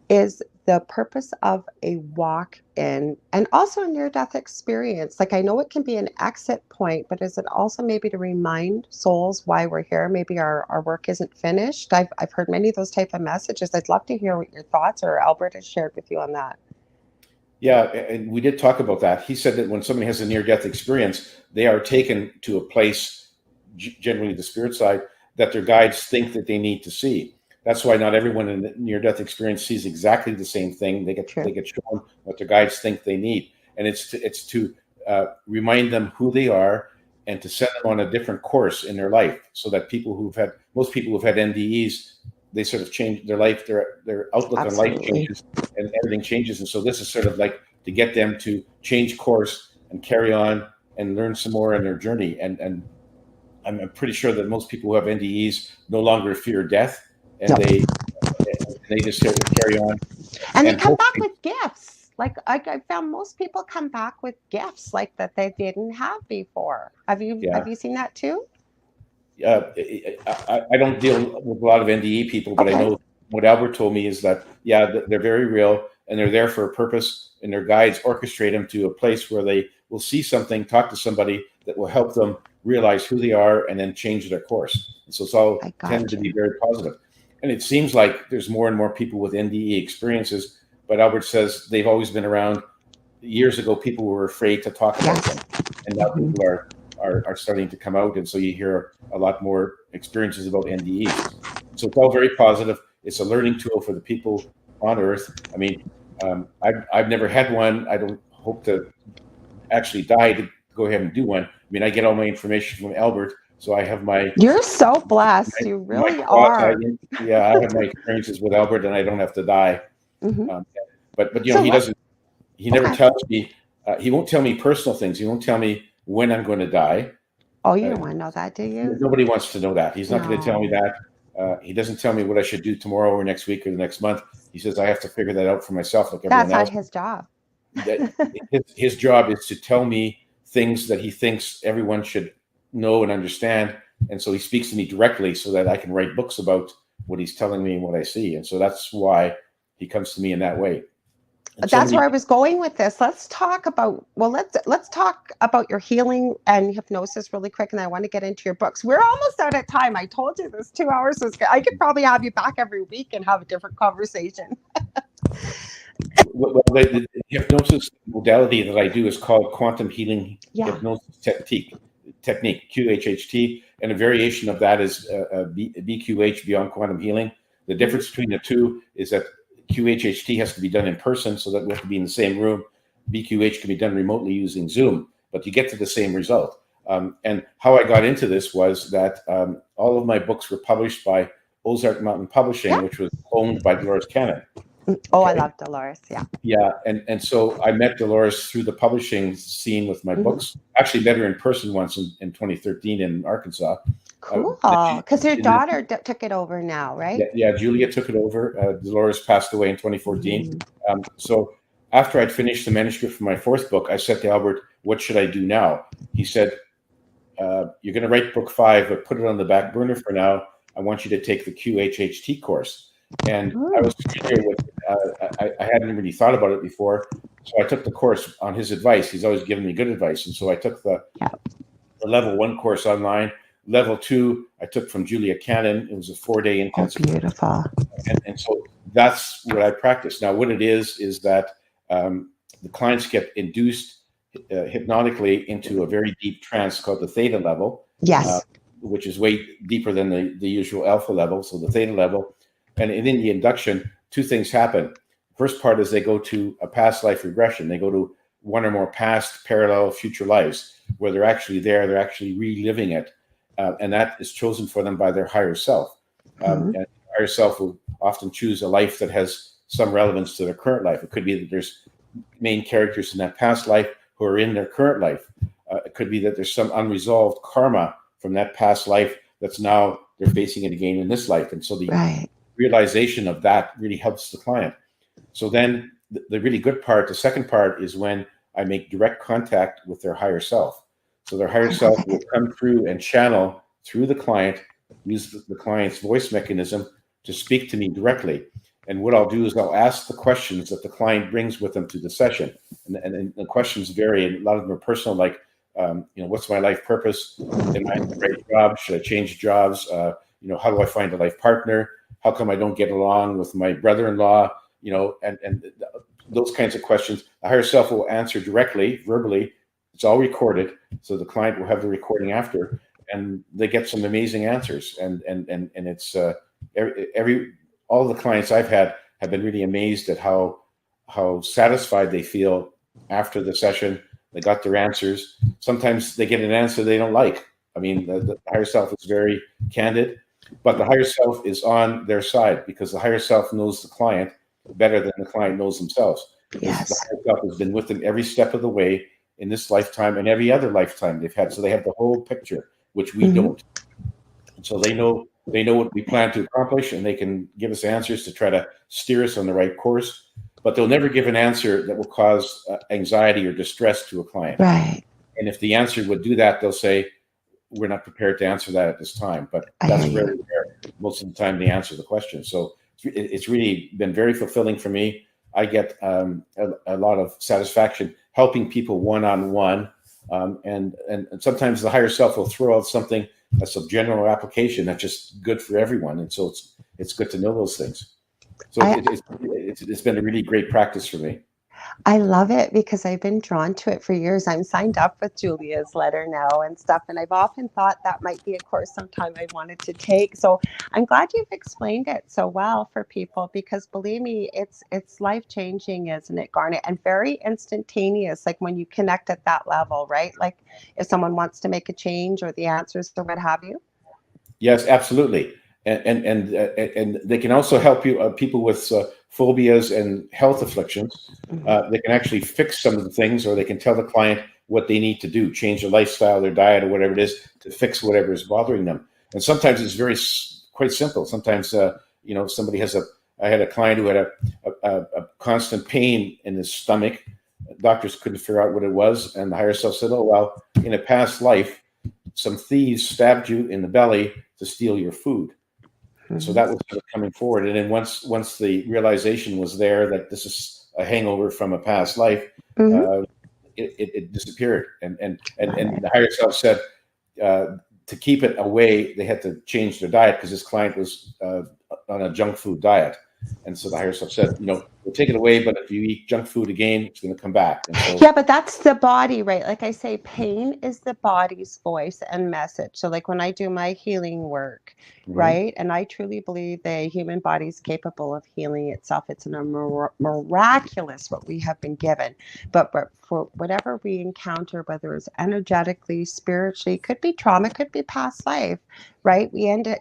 is the purpose of a walk-in and also a near-death experience. Like, I know it can be an exit point, but is it also maybe to remind souls why we're here? Maybe our work isn't finished. I've heard many of those type of messages. I'd love to hear what your thoughts or Albert has shared with you on that. Yeah, and we did talk about that. He said that when somebody has a near-death experience, they are taken to a place, generally the spirit side, that their guides think that they need to see. That's why not everyone in a near-death experience sees exactly the same thing. They get shown what their guides think they need, and it's to remind them who they are and to send them on a different course in their life, so that most people who've had NDEs, they sort of change their life, their outlook on life changes, and everything changes. And so this is sort of like to get them to change course and carry on and learn some more in their journey. And I'm pretty sure that most people who have NDEs no longer fear death. And they just carry on, and they come back with gifts. Like I found most people come back with gifts like that they didn't have before. Have you seen that too? I don't deal with a lot of NDE people, but I know what Albert told me is that they're very real and they're there for a purpose, and their guides orchestrate them to a place where they will see something, talk to somebody that will help them realize who they are and then change their course. And so it's all tended to be very positive. And it seems like there's more and more people with NDE experiences, but Albert says they've always been around. Years ago, people were afraid to talk about them, and now people are starting to come out, and so you hear a lot more experiences about NDE. So it's all very positive. It's a learning tool for the people on Earth. I mean, I've never had one. I don't hope to actually die to go ahead and do one. I mean, I get all my information from Albert. So I have my... You're so blessed. You really are. I have my experiences with Albert, and I don't have to die. But you know, he never tells me, he won't tell me personal things. He won't tell me when I'm going to die. Oh, you don't want to know that, do you? Nobody wants to know that. He's not going to tell me that. He doesn't tell me what I should do tomorrow or next week or the next month. He says I have to figure that out for myself like everyone else. That's not his job. His job is to tell me things that he thinks everyone should know and understand, and so he speaks to me directly so that I can write books about what he's telling me and what I see. And so that's why he comes to me in that way. And that's where I was going with this. Let's talk about your healing and hypnosis really quick, and I want to get into your books. We're almost out of time. I told you this 2 hours was good. I could probably have you back every week and have a different conversation. Well, the hypnosis modality that I do is called quantum healing hypnosis technique, QHHT, and a variation of that is BQH, beyond quantum healing. The difference between the two is that QHHT has to be done in person, so that we have to be in the same room. BQH can be done remotely using Zoom, but you get to the same result. And how I got into this was that all of my books were published by Ozark Mountain Publishing, which was owned by Dolores Cannon. Oh, I love Dolores. Yeah. And so I met Dolores through the publishing scene with my books. Actually met her in person once in 2013 in Arkansas. Cool. Because her daughter took it over now, right? Yeah, Julia took it over. Dolores passed away in 2014. So after I'd finished the manuscript for my fourth book, I said to Albert, what should I do now? He said, you're going to write book 5, but put it on the back burner for now. I want you to take the QHHT course. And I was familiar with I hadn't really thought about it before, so I took the course on his advice. He's always given me good advice, and so I took the level 1 course online. Level 2 I took from Julia Cannon. It was a 4-day intensive. Oh, beautiful. And so that's what I practice now. What it is that the clients get induced hypnotically into a very deep trance called the theta level. Yes. Which is way deeper than the usual alpha level. So the theta level. And in the induction, 2 things happen. First part is they go to a past life regression. They go to one or more past, parallel, future lives where they're actually there. They're actually reliving it. And that is chosen for them by their higher self. And higher self will often choose a life that has some relevance to their current life. It could be that there's main characters in that past life who are in their current life. It could be that there's some unresolved karma from that past life that's now they're facing it again in this life. And so the realization of that really helps the client. So then the really good part, the second part, is when I make direct contact with their higher self. So their higher self will come through and channel through the client, use the client's voice mechanism to speak to me directly. And what I'll do is I'll ask the questions that the client brings with them to the session. And the questions vary, and a lot of them are personal, like, what's my life purpose? Am I in the right job? Should I change jobs? How do I find a life partner? How come I don't get along with my brother-in-law? And those kinds of questions. The higher self will answer directly, verbally. It's all recorded, so the client will have the recording after, and they get some amazing answers. And it's all the clients I've had have been really amazed at how satisfied they feel after the session. They got their answers. Sometimes they get an answer they don't like. I mean, the higher self is very candid, but the higher self is on their side because the higher self knows the client better than the client knows themselves. Yes. The higher self has been with them every step of the way in this lifetime and every other lifetime they've had. So they have the whole picture, which we don't. And so they know what we plan to accomplish, and they can give us answers to try to steer us on the right course. But they'll never give an answer that will cause anxiety or distress to a client. Right. And if the answer would do that, they'll say, we're not prepared to answer that at this time. But that's very rare. Most of the time they answer the question. So it's really been very fulfilling for me. I get a lot of satisfaction helping people one-on-one. And sometimes the higher self will throw out something that's a general application that's just good for everyone. And so it's good to know those things. So it's been a really great practice for me. I love it because I've been drawn to it for years. I'm signed up with Julia's letter now and stuff, and I've often thought that might be a course sometime I wanted to take. So I'm glad you've explained it so well for people, because believe me, it's life-changing, isn't it, Garnet? And very instantaneous, like when you connect at that level, right? Like if someone wants to make a change or the answers or what have you. Yes, absolutely. And they can also help you people with phobias and health afflictions. They can actually fix some of the things, or they can tell the client what they need to do, change their lifestyle, their diet, or whatever it is to fix whatever is bothering them. And sometimes it's quite simple. Sometimes somebody I had a client who had a constant pain in his stomach. Doctors couldn't figure out what it was, and the higher self said, "Oh well, in a past life, some thieves stabbed you in the belly to steal your food." So that was sort of coming forward. And then once the realization was there that this is a hangover from a past life, it disappeared. And the higher self said to keep it away, they had to change their diet because this client was on a junk food diet. And so the higher self said, we'll take it away, but if you eat junk food again, it's going to come back. And so, yeah, but that's the body, right? Like I say, pain is the body's voice and message. So like when I do my healing work, right? And I truly believe the human body is capable of healing itself. It's miraculous what we have been given. But for whatever we encounter, whether it's energetically, spiritually, could be trauma, could be past life, right? We end up,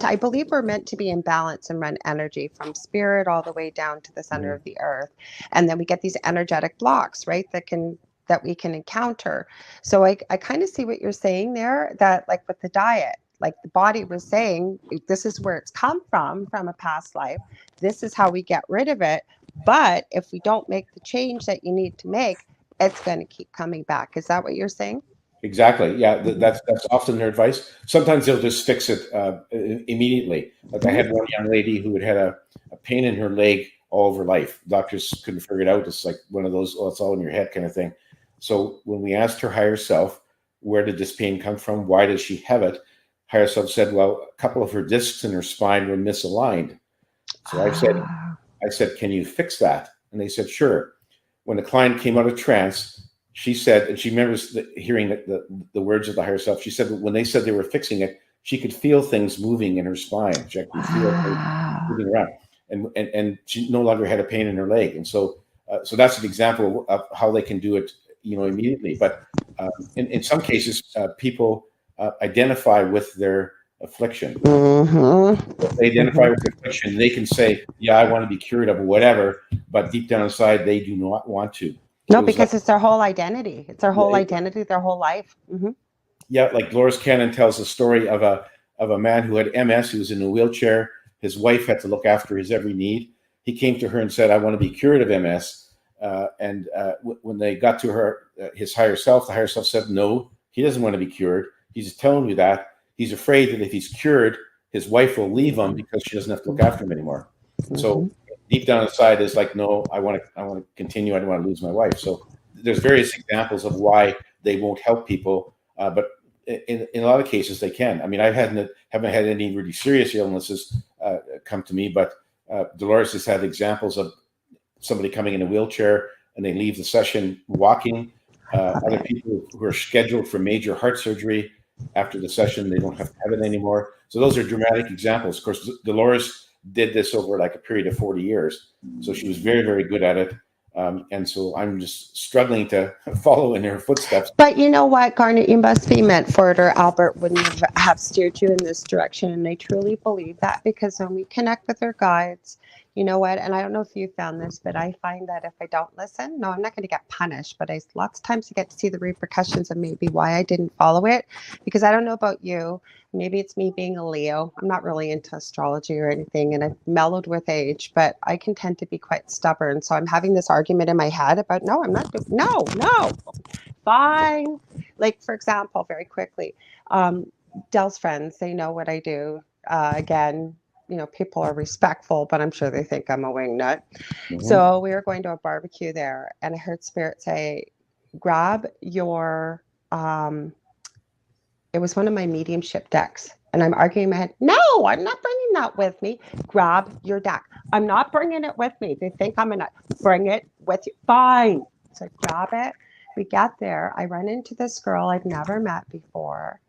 I believe we're meant to be in balance and run energy from spirit all the way down to the center of the earth. And then we get these energetic blocks, right? That we can encounter. So I kind of see what you're saying there, that like with the diet, like the body was saying, this is where it's come from a past life. This is how we get rid of it. But if we don't make the change that you need to make, it's going to keep coming back. Is that what you're saying? Exactly. Yeah, that's often their advice. Sometimes they'll just fix it immediately. Like I had one young lady who had a pain in her leg all of her life. Doctors couldn't figure it out. It's like one of those, it's all in your head kind of thing. So when we asked her higher self, where did this pain come from? Why does she have it? Higher self said, well, a couple of her discs in her spine were misaligned. So I said, can you fix that? And they said, sure. When the client came out of trance, she said, and she remembers hearing the words of the higher self. She said that when they said they were fixing it, she could feel things moving in her spine. She could feel things moving around. And she no longer had a pain in her leg. And so that's an example of how they can do it, immediately. But in some cases, people identify with their affliction. If they identify with the affliction, they can say, yeah, I want to be cured of whatever, but deep down inside, they do not want to. No, because it's their whole identity. It's their whole identity, their whole life. Yeah, like Dolores Cannon tells the story of a man who had MS, who was in a wheelchair. His wife had to look after his every need. He came to her and said, I want to be cured of MS. When they got to her, his higher self, the higher self said, no, He doesn't want to be cured. He's just telling you that. He's afraid that if he's cured, his wife will leave him because she doesn't have to look after him anymore. So deep down inside is like, no, I want to continue. I don't want to lose my wife. So there's various examples of why they won't help people, but in a lot of cases they can. I mean, haven't had any really serious illnesses come to me, but Dolores has had examples of somebody coming in a wheelchair and they leave the session walking. Other people who are scheduled for major heart surgery, after the session, they don't have to have it anymore. So those are dramatic examples. Of course, Dolores did this over like a period of 40 years. So she was very, very good at it. And so I'm just struggling to follow in her footsteps. But you know what, Garnet, you must be meant for it, or Albert wouldn't have steered you in this direction. And I truly believe that, because when we connect with our guides, you know what, and I don't know if you found this, but I find that if I don't listen, no, I'm not going to get punished, but lots of times I get to see the repercussions of maybe why I didn't follow it, because I don't know about you. Maybe it's me being a Leo. I'm not really into astrology or anything, and I've mellowed with age, but I can tend to be quite stubborn. So I'm having this argument in my head about, no, I'm not, no, fine. Like, for example, very quickly, Dell's friends, they know what I do. Again, you know, people are respectful, but I'm sure they think I'm a wingnut. So we were going to a barbecue there, and I heard Spirit say, grab your, it was one of my mediumship decks. And I'm arguing in my head, no, I'm not bringing that with me. Grab your deck. I'm not bringing it with me. They think I'm a nut. Bring it with you. Fine. So I grab it. We get there. I run into this girl I'd never met before.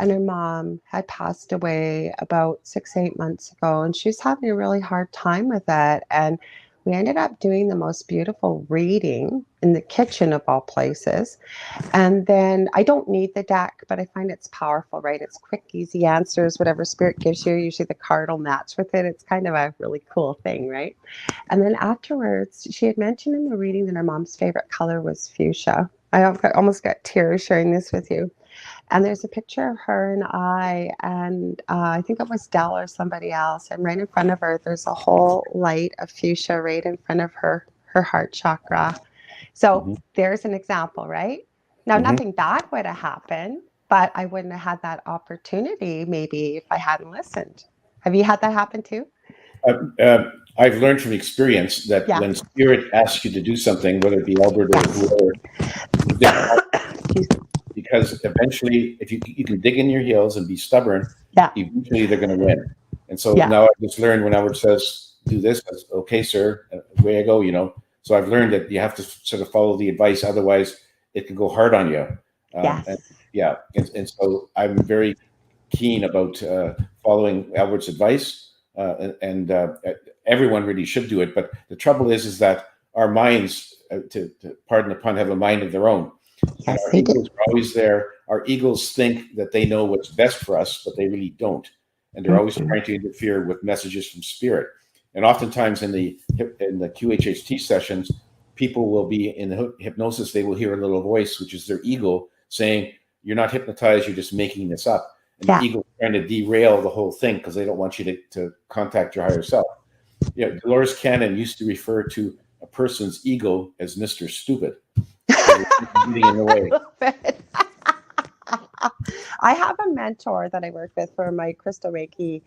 And her mom had passed away about 6-8 months ago, and she was having a really hard time with it. And we ended up doing the most beautiful reading in the kitchen of all places. And then I don't need the deck, but I find it's powerful, right? It's quick, easy answers, whatever Spirit gives you. Usually the card will match with it. It's kind of a really cool thing, right? And then afterwards, she had mentioned in the reading that her mom's favorite color was fuchsia. I almost got tears sharing this with you. And there's a picture of her and I, and I think it was Dell or somebody else. And right in front of her, there's a whole light of fuchsia right in front of her heart chakra. So there's an example, right? Now, nothing bad would have happened, but I wouldn't have had that opportunity maybe if I hadn't listened. Have you had that happen too? I've learned from experience that when Spirit asks you to do something, whether it be Albert or whoever, because eventually, if you can dig in your heels and be stubborn, eventually they're going to win. And so now I just learned when Albert says, do this, okay, sir, away I go, you know. So I've learned that you have to sort of follow the advice, otherwise it can go hard on you. And so I'm very keen about following Albert's advice, and everyone really should do it. But the trouble is that our minds, to pardon the pun, have a mind of their own. Yes, our egos are always there. Our egos think that they know what's best for us, but they really don't. And they're always trying to interfere with messages from Spirit. And oftentimes in the QHHT sessions, people will be in the hypnosis, they will hear a little voice, which is their ego, saying, you're not hypnotized, you're just making this up. And the ego is trying to derail the whole thing because they don't want you to contact your higher self. You know, Dolores Cannon used to refer to a person's ego as Mr. Stupid. Getting in the way. I have a mentor that I work with for my Crystal Reiki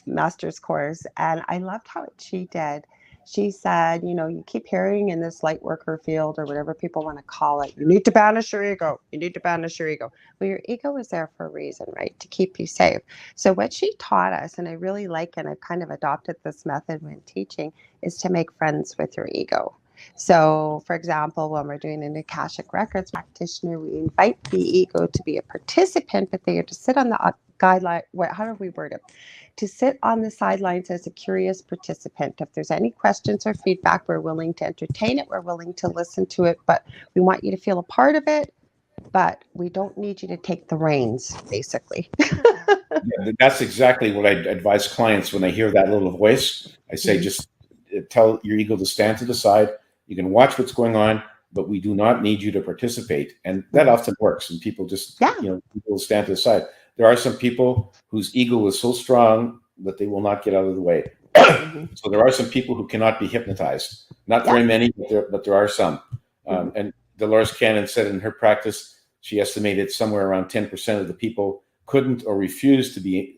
master's course, and I loved how she did. She said, you know, you keep hearing in this light worker field or whatever people want to call it, you need to banish your ego. You need to banish your ego. Well, your ego is there for a reason, right? To keep you safe. So what she taught us, and I really like, and I've kind of adopted this method when teaching, is to make friends with your ego. So, for example, when we're doing an Akashic Records practitioner, we invite the ego to be a participant, but they are to sit on the guideline. How do we word it? To sit on the sidelines as a curious participant. If there's any questions or feedback, we're willing to entertain it. We're willing to listen to it, but we want you to feel a part of it. But we don't need you to take the reins, basically. That's exactly what I advise clients when I hear that little voice. I say, just tell your ego to stand to the side. You can watch what's going on, but we do not need you to participate. And that often works. And people just, people stand to the side. There are some people whose ego is so strong that they will not get out of the way. So there are some people who cannot be hypnotized. Not very many, but there are some. And Dolores Cannon said in her practice, she estimated somewhere around 10% of the people couldn't or refused to be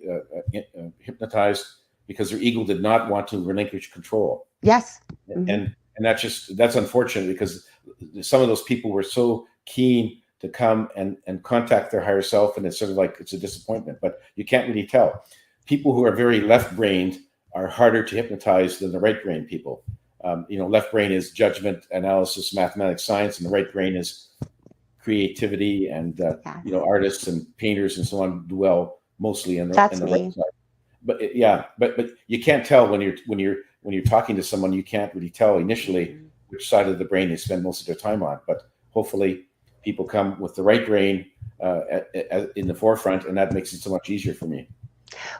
hypnotized because their ego did not want to relinquish control. Yes. And that's unfortunate, because some of those people were so keen to come and contact their higher self, and it's sort of like it's a disappointment, but you can't really tell. People who are very left-brained are harder to hypnotize than the right-brained people. Left brain is judgment, analysis, mathematics, science, and the right brain is creativity, and artists and painters and so on do well mostly in the right side. But but you can't tell when you're talking to someone. You can't really tell initially which side of the brain they spend most of their time on. But hopefully, people come with the right brain in the forefront, and that makes it so much easier for me.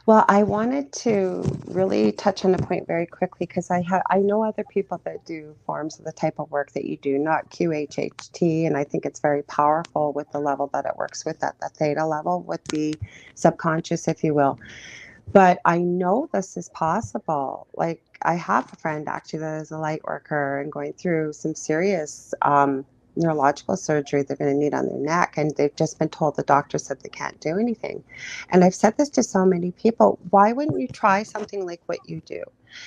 Well, I wanted to really touch on a point very quickly, because I know other people that do forms of the type of work that you do, not QHHT, and I think it's very powerful with the level that it works with, at the theta level, with the subconscious, if you will. But I know this is possible. Like, I have a friend actually that is a light worker and going through some serious neurological surgery they're going to need on their neck, and they've just been told, the doctor said they can't do anything. And I've said this to so many people: why wouldn't you try something like what you do?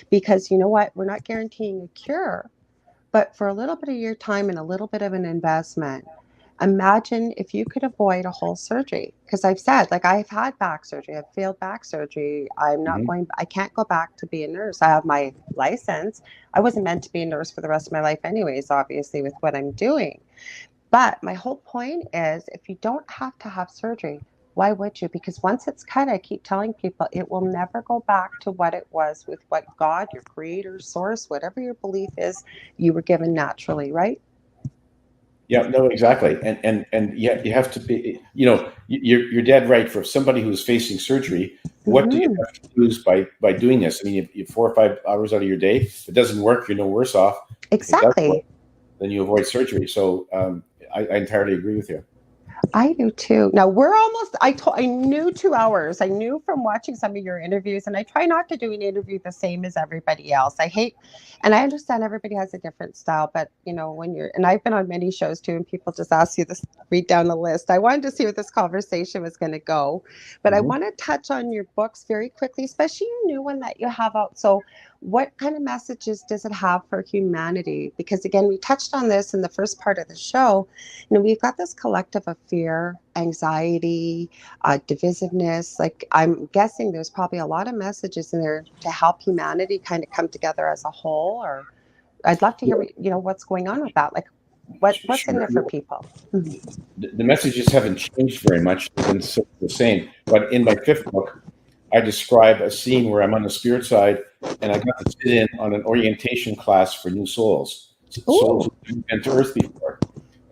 Because you know what, we're not guaranteeing a cure, but for a little bit of your time and a little bit of an investment, imagine if you could avoid a whole surgery. Because I've said, like, I've had back surgery, I've failed back surgery. I can't go back to be a nurse. I have my license. I wasn't meant to be a nurse for the rest of my life anyways, obviously, with what I'm doing. But my whole point is, if you don't have to have surgery, why would you? Because once it's cut, I keep telling people, it will never go back to what it was, with what God, your creator, source, whatever your belief is, you were given naturally, right? Yeah, no, exactly. And yet you have to be, you're dead right. For somebody who's facing surgery, what do you have to lose by doing this? I mean, you 4 or 5 hours out of your day. If it doesn't work, you're no worse off. Exactly. Then you avoid surgery. So I entirely agree with you. I do too. Now we're almost, I knew 2 hours. I knew from watching some of your interviews, and I try not to do an interview the same as everybody else. And I understand everybody has a different style, but and I've been on many shows too, and people just ask you this, read down the list. I wanted to see where this conversation was going to go, but I want to touch on your books very quickly, especially your new one that you have out. So what kind of messages does it have for humanity? Because again, we touched on this in the first part of the show. We've got this collective of fear, anxiety, divisiveness. Like, I'm guessing there's probably a lot of messages in there to help humanity kind of come together as a whole. Or I'd love to hear, what's going on with that. Like, what's in there for people? The messages haven't changed very much. They've been the same. But in my 5th book, I describe a scene where I'm on the spirit side, and I got to sit in on an orientation class for new souls. Souls who've been to Earth before.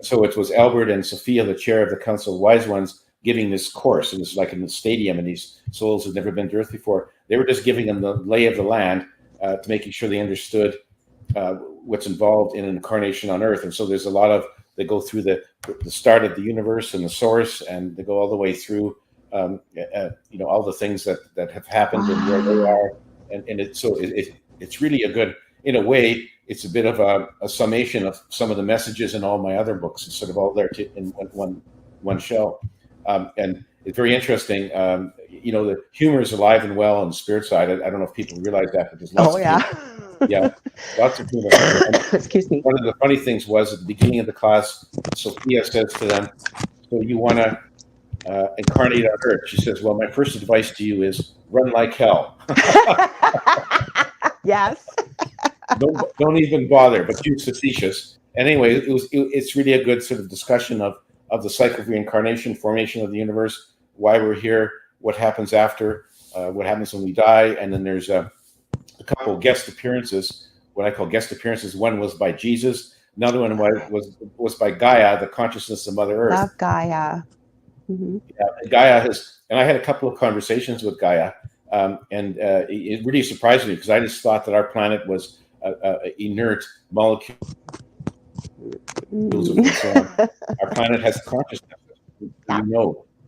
So it was Albert and Sophia, the chair of the Council of Wise Ones, giving this course. And it's like in the stadium, and these souls had never been to Earth before. They were just giving them the lay of the land, to making sure they understood what's involved in an incarnation on Earth. And so there's a lot of, they go through the start of the universe and the source, and they go all the way through all the things that have happened and where they are, and it's really a good, in a way, it's a bit of a summation of some of the messages in all my other books. It's sort of all there in one shell, and it's very interesting. The humor is alive and well on the spirit side. I don't know if people realize that, but there's lots of humor. Lots of humor. Excuse me. One of the funny things was, at the beginning of the class, Sophia says to them, "So you want to incarnate on Earth?" She says, "Well, my first advice to you is run like hell." Yes. Don't even bother. But she was facetious. And anyway, it's really a good sort of discussion of the cycle of reincarnation, formation of the universe, why we're here, what happens after, what happens when we die, and then there's a couple guest appearances. What I call guest appearances. One was by Jesus. Another one was by Gaia, the consciousness of Mother Earth. Love Gaia. Mm-hmm. Gaia has, and I had a couple of conversations with Gaia, and it really surprised me, because I just thought that our planet was inert molecule. Our planet has consciousness,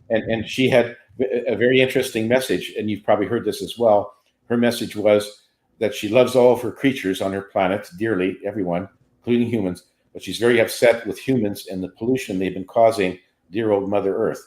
and she had a very interesting message, and you've probably heard this as well. Her message was that she loves all of her creatures on her planet dearly, everyone, including humans, but she's very upset with humans and the pollution they've been causing dear old Mother Earth.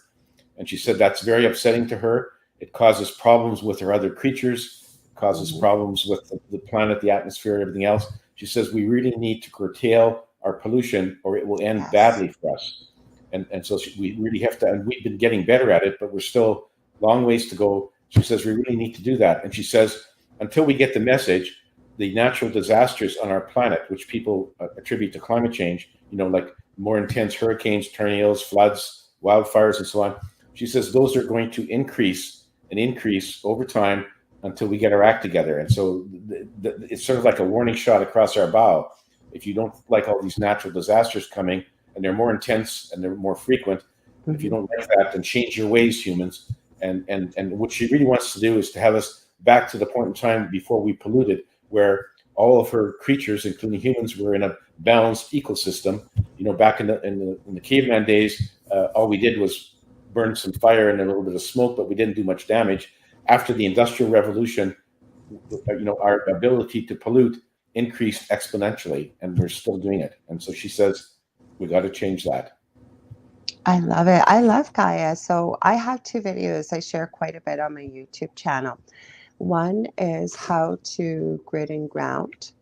And she said that's very upsetting to her. It causes problems with her other creatures, causes problems with the planet, the atmosphere, everything else. She says we really need to curtail our pollution or it will end badly for us. And so we really have to, and we've been getting better at it, but we're still long ways to go. She says we really need to do that. And she says until we get the message, the natural disasters on our planet, which people attribute to climate change, like more intense hurricanes, tornadoes, floods, wildfires, and so on. She says those are going to increase over time until we get our act together. And so it's sort of like a warning shot across our bow. If you don't like all these natural disasters coming, and they're more intense and they're more frequent, if you don't like that, then change your ways, humans. And what she really wants to do is to have us back to the point in time before we polluted, where all of her creatures, including humans, were in a balanced ecosystem. Back in the caveman days, all we did was burn some fire and a little bit of smoke, but we didn't do much damage. After the Industrial Revolution, our ability to pollute increased exponentially, and we're still doing it. And so she says, we got to change that. I love it. I love Gaia. So I have 2 videos I share quite a bit on my YouTube channel. One is how to grid and ground,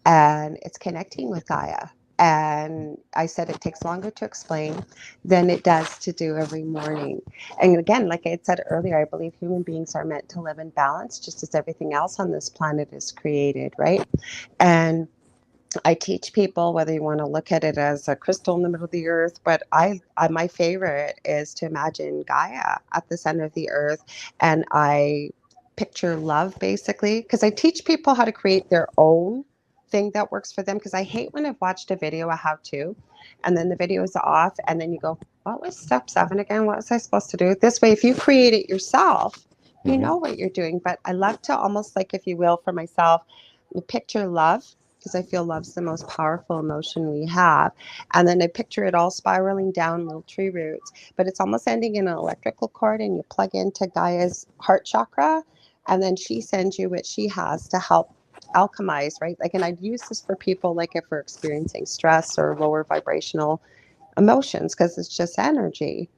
and it's connecting with Gaia. And I said it takes longer to explain than it does to do every morning. And again, like I had said earlier, I believe human beings are meant to live in balance, just as everything else on this planet is created, right? And I teach people, whether you want to look at it as a crystal in the middle of the earth, but I my favorite is to imagine Gaia at the center of the earth, and I picture love, basically, because I teach people how to create their own thing that works for them. Because I hate when I've watched a video, a how-to, and then the video is off, and then you go, what was step 7 again? What was I supposed to do? This way, if you create it yourself, you know what you're doing. But I love to almost, like, if you will, for myself, picture love, because I feel love's the most powerful emotion we have. And then I picture it all spiraling down little tree roots, but it's almost ending in an electrical cord, and you plug into Gaia's heart chakra, and then she sends you what she has to help alchemize, right? Like, and I'd use this for people like if we're experiencing stress or lower vibrational emotions, because it's just energy,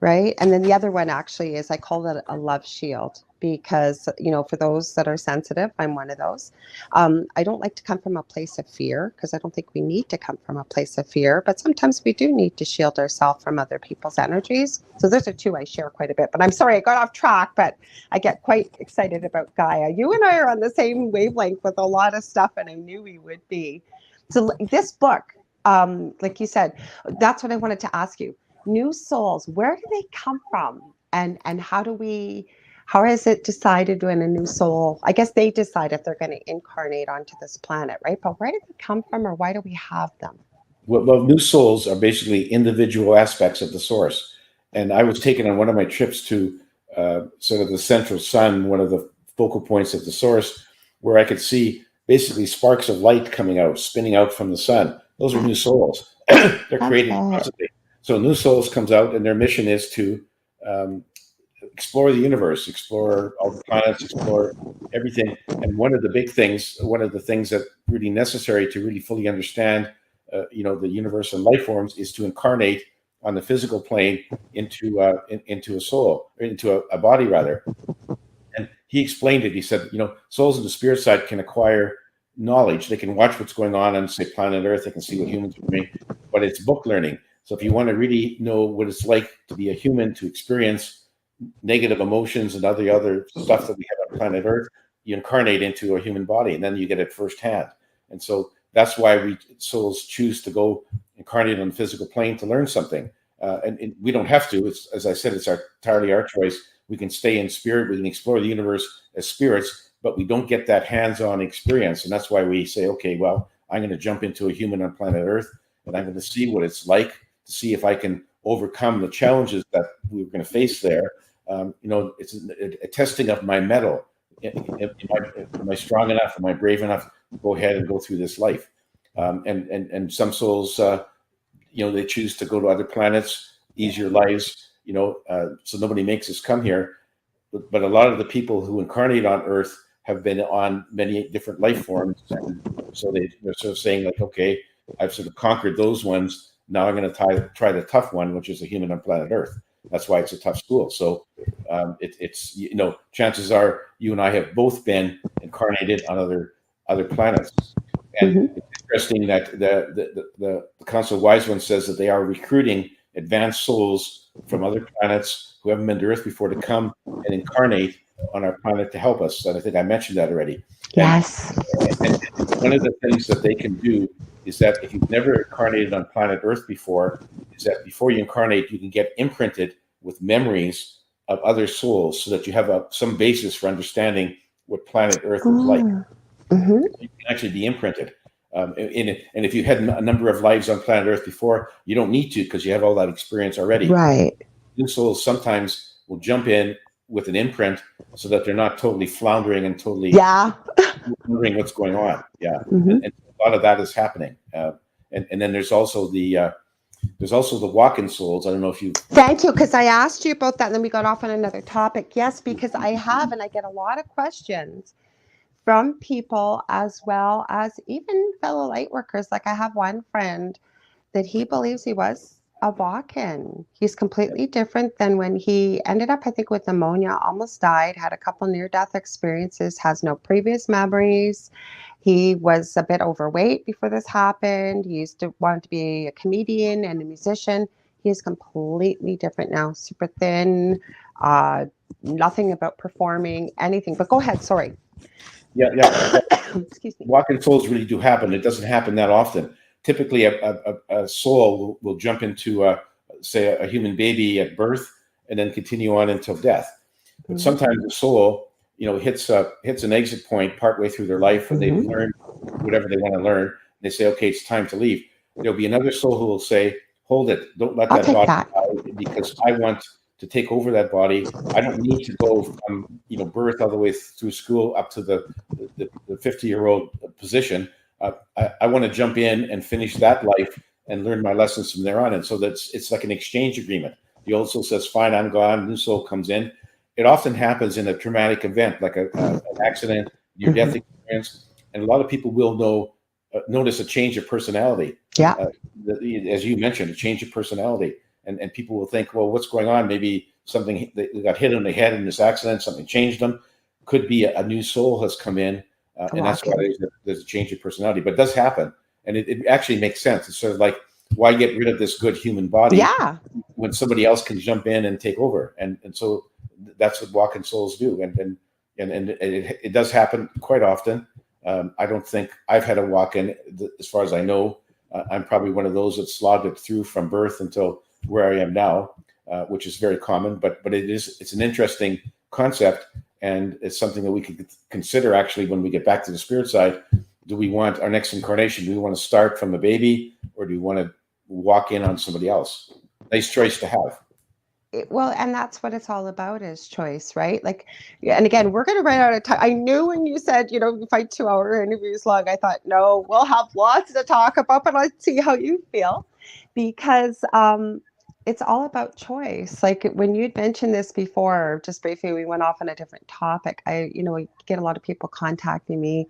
right? And then the other one actually is, I call it a love shield, because, for those that are sensitive, I'm one of those. I don't like to come from a place of fear, because I don't think we need to come from a place of fear, but sometimes we do need to shield ourselves from other people's energies. So those are 2 I share quite a bit, but I'm sorry, I got off track, but I get quite excited about Gaia. You and I are on the same wavelength with a lot of stuff, and I knew we would be. So this book, like you said, that's what I wanted to ask you. New souls, where do they come from? And how is it decided when a new soul, I guess they decide if they're going to incarnate onto this planet, right? But where do they come from, or why do we have them? Well, new souls are basically individual aspects of the source. And I was taken on one of my trips to sort of the central sun, one of the focal points of the source, where I could see basically sparks of light coming out, spinning out from the sun. Those are new souls. They're created constantly. So new souls comes out, and their mission is to explore the universe, explore all the planets, explore everything. And one of the things that really necessary to really fully understand, the universe and life forms, is to incarnate on the physical plane into a soul, or into a body rather. And he explained it. He said, souls in the spirit side can acquire knowledge. They can watch what's going on say, planet Earth. They can see what humans are doing, but it's book learning. So if you want to really know what it's like to be a human, to experience negative emotions and other stuff that we have on planet Earth, you incarnate into a human body, and then you get it firsthand. And so that's why souls choose to go incarnate on the physical plane to learn something. And we don't have to. It's, as I said, it's entirely our choice. We can stay in spirit. We can explore the universe as spirits, but we don't get that hands-on experience. And that's why we say, okay, well, I'm going to jump into a human on planet Earth, and I'm going to see what it's like, to see if I can overcome the challenges that we're going to face there. It's a testing of my mettle. Am I strong enough? Am I brave enough to go ahead and go through this life? And some souls, they choose to go to other planets, easier lives, so nobody makes us come here. But a lot of the people who incarnate on Earth have been on many different life forms. And so they're sort of saying, like, okay, I've sort of conquered those ones. Now I'm going to try the tough one, which is a human on planet Earth. That's why it's a tough school. So it's chances are you and I have both been incarnated on other planets. And it's interesting that the Council of Wise Ones says that they are recruiting advanced souls from other planets who haven't been to Earth before to come and incarnate on our planet to help us. And I think I mentioned that already. Yes. And one of the things that they can do is that if you've never incarnated on planet Earth before, is that before you incarnate, you can get imprinted with memories of other souls so that you have some basis for understanding what planet Earth is like. You can actually be imprinted. And if you had a number of lives on planet Earth before, you don't need to because you have all that experience already. Right. New souls sometimes will jump in with an imprint so that they're not totally floundering and totally wondering what's going on. Yeah. And a lot of that is happening. And then there's also the walk-in souls. I don't know if you. Thank you, because I asked you about that, and then we got off on another topic. Yes, because I have, and I get a lot of questions from people as well as even fellow light workers. Like I have one friend that he believes he was a walk-in. He's completely different than when he ended up, I think, with pneumonia, almost died, had a couple near-death experiences, has no previous memories. He was a bit overweight before this happened. He used to want to be a comedian and a musician. He is completely different now, super thin, nothing about performing, anything. But go ahead, sorry. Yeah. Excuse me. Walk-in souls really do happen. It doesn't happen that often. Typically, a soul will jump into, say, a human baby at birth and then continue on until death. But sometimes the soul, hits an exit point partway through their life when they've learned whatever they want to learn. They say, okay, it's time to leave. There'll be another soul who will say, hold it, don't let that body die because I want to take over that body. I don't need to go from birth all the way through school up to the 50-year-old position. I want to jump in and finish that life and learn my lessons from there on. And so it's like an exchange agreement. The old soul says, fine, I'm gone. New soul comes in. It often happens in a traumatic event, like an accident, near-death experience. And a lot of people will notice a change of personality. Yeah. As you mentioned, a change of personality. And people will think, well, what's going on? Maybe something, they got hit on the head in this accident, something changed them. Could be a new soul has come in. And that's why there's a change of personality. But it does happen. And it actually makes sense. It's sort of like, why get rid of this good human body when somebody else can jump in and take over? And so that's what walk-in souls do. And it does happen quite often. I don't think I've had a walk-in, as far as I know. I'm probably one of those that slogged it through from birth until where I am now, which is very common. But it's an interesting concept. And it's something that we could consider actually when we get back to the spirit side. Do we want our next incarnation? Do we want to start from a baby or do we want to walk in on somebody else? Nice choice to have. Well, and that's what it's all about is choice, right? Like, and again, we're going to run out of time. I knew when you said, if I 2-hour interviews long, I thought, no, we'll have lots to talk about, but let's see how you feel because, it's all about choice. Like when you'd mentioned this before, just briefly, we went off on a different topic. I get a lot of people contacting me,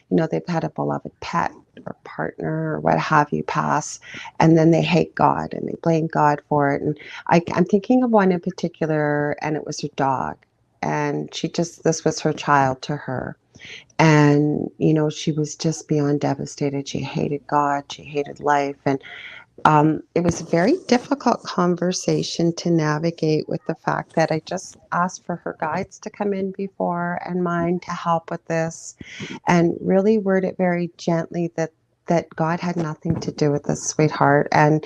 they've had a beloved pet or partner or what have you pass, and then they hate God and they blame God for it. And I'm thinking of one in particular, and it was her dog. And this was her child to her. And, she was just beyond devastated. She hated God. She hated life. And it was a very difficult conversation to navigate with the fact that I just asked for her guides to come in before and mine to help with this and really word it very gently that God had nothing to do with this, sweetheart. And,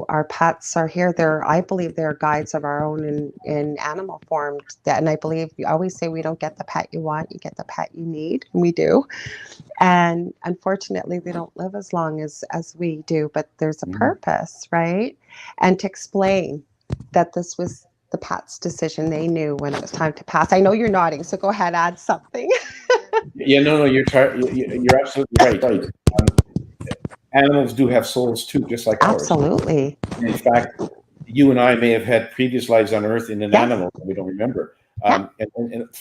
our pets are here. I believe they're guides of our own in animal form. And I believe you always say we don't get the pet you want, you get the pet you need. And we do. And unfortunately, they don't live as long as we do, but there's a purpose, right? And to explain that this was the pet's decision, they knew when it was time to pass. I know you're nodding, so go ahead, add something. Yeah, no, you're absolutely right. Animals do have souls too, just like ours. Absolutely. In fact, you and I may have had previous lives on Earth in an animal that we don't remember. And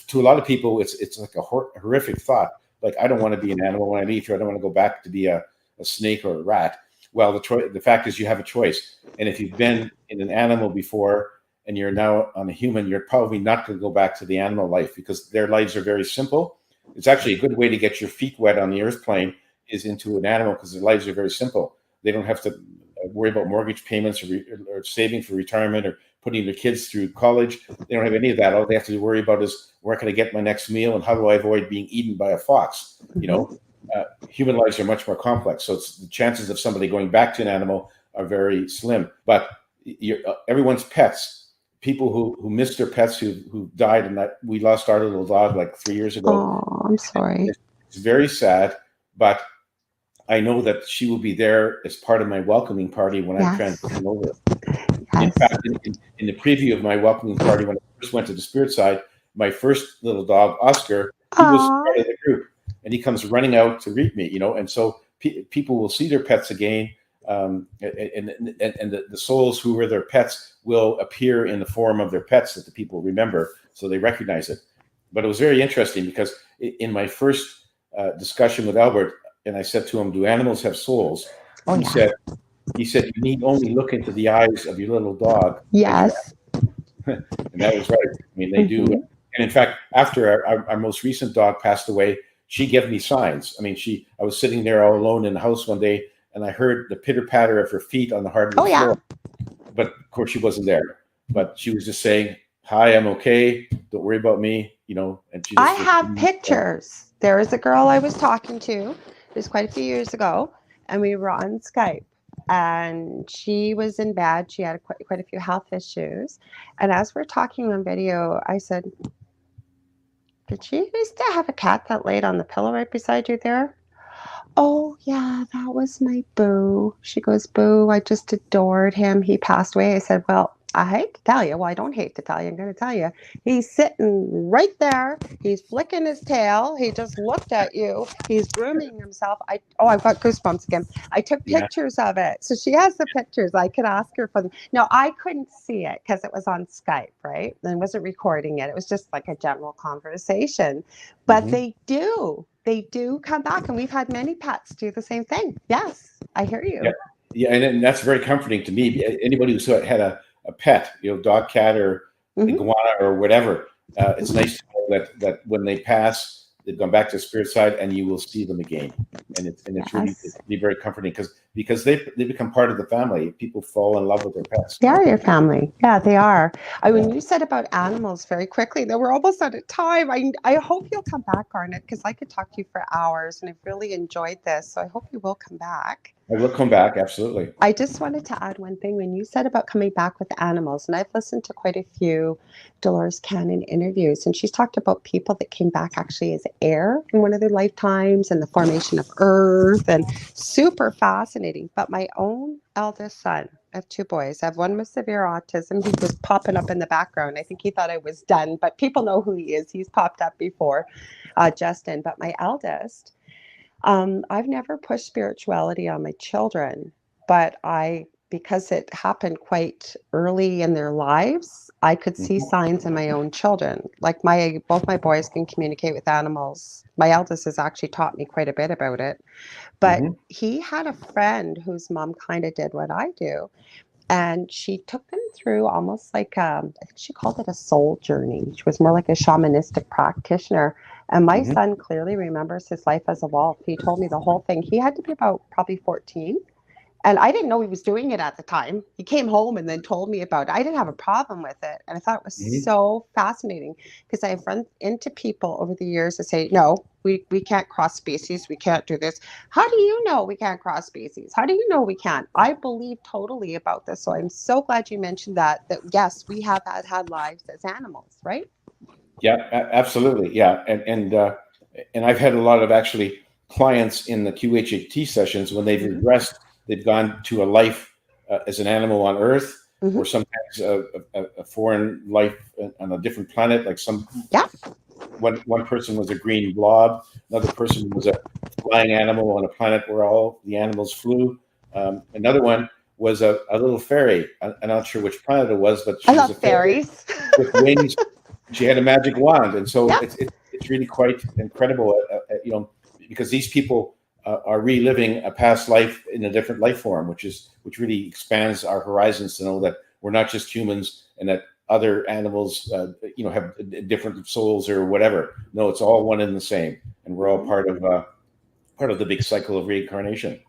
to a lot of people, it's like a horrific thought. Like, I don't want to be an animal when I leave here. I don't want to go back to be a snake or a rat. Well, the fact is you have a choice. And if you've been in an animal before and you're now on a human, you're probably not going to go back to the animal life because their lives are very simple. It's actually a good way to get your feet wet on the earth plane is into an animal because their lives are very simple. They don't have to worry about mortgage payments or saving for retirement or putting their kids through college. They don't have any of that. All they have to worry about is where can I get my next meal and how do I avoid being eaten by a fox? Human lives are much more complex. So it's the chances of somebody going back to an animal are very slim. But everyone's pets, people who missed their pets who died, and that we lost our little dog like 3 years ago. Oh, I'm sorry. It's very sad, but I know that she will be there as part of my welcoming party when I transition over. Yes. In fact, in the preview of my welcoming party, when I first went to the spirit side, my first little dog, Oscar, he was part of the group, and he comes running out to greet me, and so people will see their pets again, and the souls who were their pets will appear in the form of their pets that the people remember, so they recognize it. But it was very interesting because in my first discussion with Albert, and I said to him, "Do animals have souls?" He said, "You need only look into the eyes of your little dog." Yes. And that was right. I mean, they do. And in fact, after our most recent dog passed away, she gave me signs. I mean, I was sitting there all alone in the house one day, and I heard the pitter patter of her feet on the hardwood floor. But of course, she wasn't there. But she was just saying, "Hi, I'm okay. Don't worry about me." And she I have pictures. There is a girl I was talking to. It was quite a few years ago, and we were on Skype. And she was in bed. She had quite a few health issues. And as we're talking on video, I said, "Did she used to have a cat that laid on the pillow right beside you there?" "Oh, yeah, that was my Boo." She goes, "Boo, I just adored him. He passed away." I said, "Well, I hate to tell you." "Well, I don't hate to tell you. I'm going to tell you. He's sitting right there. He's flicking his tail. He just looked at you. He's grooming himself." I've got goosebumps again. I took pictures of it. So she has the pictures. I could ask her for them. No, I couldn't see it because it was on Skype, right? And I wasn't recording it. It was just like a general conversation. But they do come back. And we've had many pets do the same thing. Yes, I hear you. Yeah, and that's very comforting to me. Anybody who's had a pet, dog, cat, or iguana or whatever, it's nice to know that when they pass, they've gone back to the spirit side, and you will see them again. And it's really very comforting because they become part of the family. People fall in love with their pets. They are your family. Yeah, they are. When you said about animals very quickly, that we're almost out of time. I hope you'll come back, Garnet, because I could talk to you for hours, and I've really enjoyed this. So I hope you will come back. I will come back, absolutely. I just wanted to add one thing. When you said about coming back with animals, and I've listened to quite a few Dolores Cannon interviews, and she's talked about people that came back actually as air in one of their lifetimes and the formation of Earth, and super fascinating. But my own eldest son, I have two boys. I have one with severe autism. He was popping up in the background. I think he thought I was done, but people know who he is. He's popped up before, Justin. But my eldest, I've never pushed spirituality on my children, but because it happened quite early in their lives, I could see signs in my own children. Like both my boys can communicate with animals. My eldest has actually taught me quite a bit about it, but he had a friend whose mom kind of did what I do. And she took them through almost like, I think she called it a soul journey. She was more like a shamanistic practitioner. And my son clearly remembers his life as a wolf. He told me the whole thing. He had to be about probably 14. And I didn't know he was doing it at the time. He came home and then told me about it. I didn't have a problem with it. And I thought it was so fascinating because I've run into people over the years that say, "No, we can't cross species. We can't do this." How do you know we can't cross species? How do you know we can't? I believe totally about this. So I'm so glad you mentioned that yes, we have had lives as animals, right? Yeah, absolutely. Yeah. And I've had a lot of actually clients in the QHHT sessions when they've regressed. They've gone to a life as an animal on Earth, or sometimes a foreign life on a different planet. Like one person was a green blob, another person was a flying animal on a planet where all the animals flew. Another one was a little fairy. I'm not sure which planet it was, but she was a fairy fairies with wings. She had a magic wand, and so it's really quite incredible, because these people are reliving a past life in a different life form, which really expands our horizons to know that we're not just humans and that other animals, have different souls or whatever. No, it's all one and the same, and we're all part of the big cycle of reincarnation.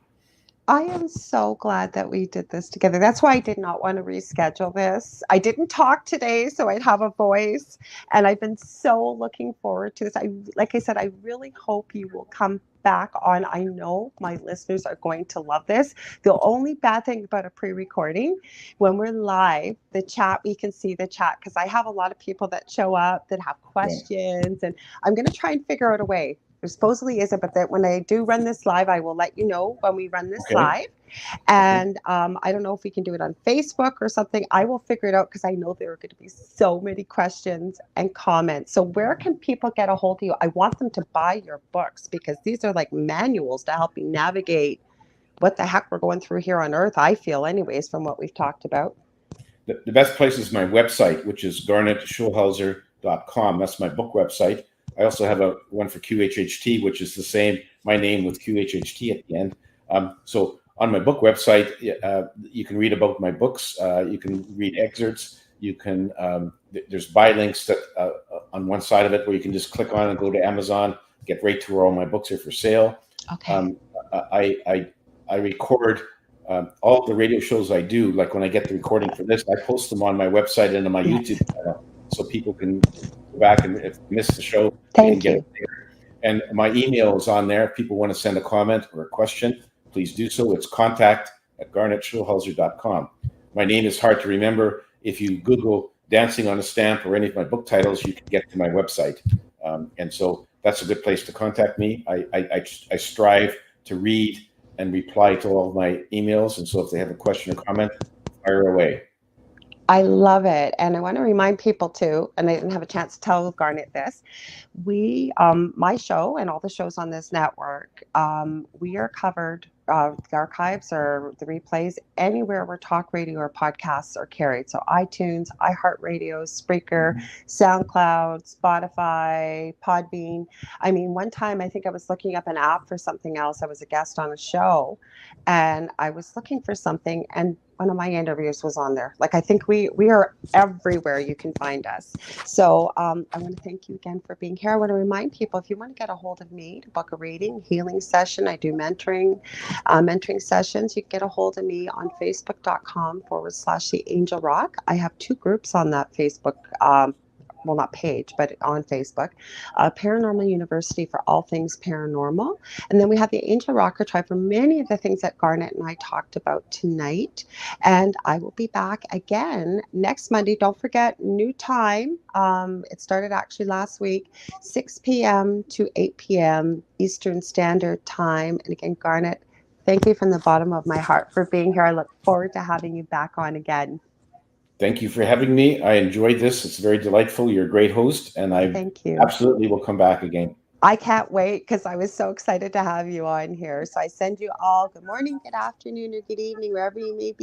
I am so glad that we did this together. That's why I did not want to reschedule this. I didn't talk today, so I'd have a voice, and I've been so looking forward to this. Like I said, I really hope you will come back on. I know my listeners are going to love this. The only bad thing about a pre-recording, when we're live, the chat, we can see the chat, because I have a lot of people that show up that have questions, and I'm going to try and figure out a way. There supposedly isn't, but that when I do run this live, I will let you know when we run this live. And I don't know if we can do it on Facebook or something. I will figure it out, because I know there are going to be so many questions and comments. So where can people get a hold of you? I want them to buy your books, because these are like manuals to help you navigate what the heck we're going through here on Earth, I feel, anyways, from what we've talked about. The best place is my website, which is garnetschulhauser.com. That's my book website. I also have one for QHHT, which is the same, my name with QHHT at the end. So on my book website, you can read about my books. You can read excerpts. You can there's buy links that on one side of it where you can just click on and go to Amazon, get right to where all my books are for sale. Okay. I record all the radio shows I do. Like when I get the recording for this, I post them on my website and on my YouTube channel, so people can go back, and if they miss the show, they can get it there. And my email is on there. If people want to send a comment or a question, please do so. It's contact@garnetschulhauser.com. My name is hard to remember. If you Google Dancing on a Stamp or any of my book titles, you can get to my website. And so that's a good place to contact me. I strive to read and reply to all of my emails. And so if they have a question or comment, fire away. I love it. And I want to remind people too, and I didn't have a chance to tell Garnet this, my show and all the shows on this network, we are covered, the archives or the replays, anywhere where talk radio or podcasts are carried. So iTunes, iHeartRadio, Spreaker, SoundCloud, Spotify, Podbean. I mean, one time I think I was looking up an app for something else. I was a guest on a show, and I was looking for something, and one of my interviews was on there. Like, I think we are everywhere you can find us. So I want to thank you again for being here. I want to remind people, if you want to get a hold of me to book a reading, healing session, I do mentoring sessions. You can get a hold of me on facebook.com/The Angel Rock. I have 2 groups on that Facebook well, not page, but on Facebook, Paranormal University for all things paranormal. And then we have the Angel Rocker Tribe for many of the things that Garnet and I talked about tonight. And I will be back again next Monday. Don't forget, new time. It started actually last week, 6 p.m. to 8 p.m. Eastern Standard Time. And again, Garnet, thank you from the bottom of my heart for being here. I look forward to having you back on again. Thank you for having me. I enjoyed this. It's very delightful. You're a great host, and I absolutely will come back again. I can't wait, because I was so excited to have you on here. So I send you all good morning, good afternoon, or good evening, wherever you may be.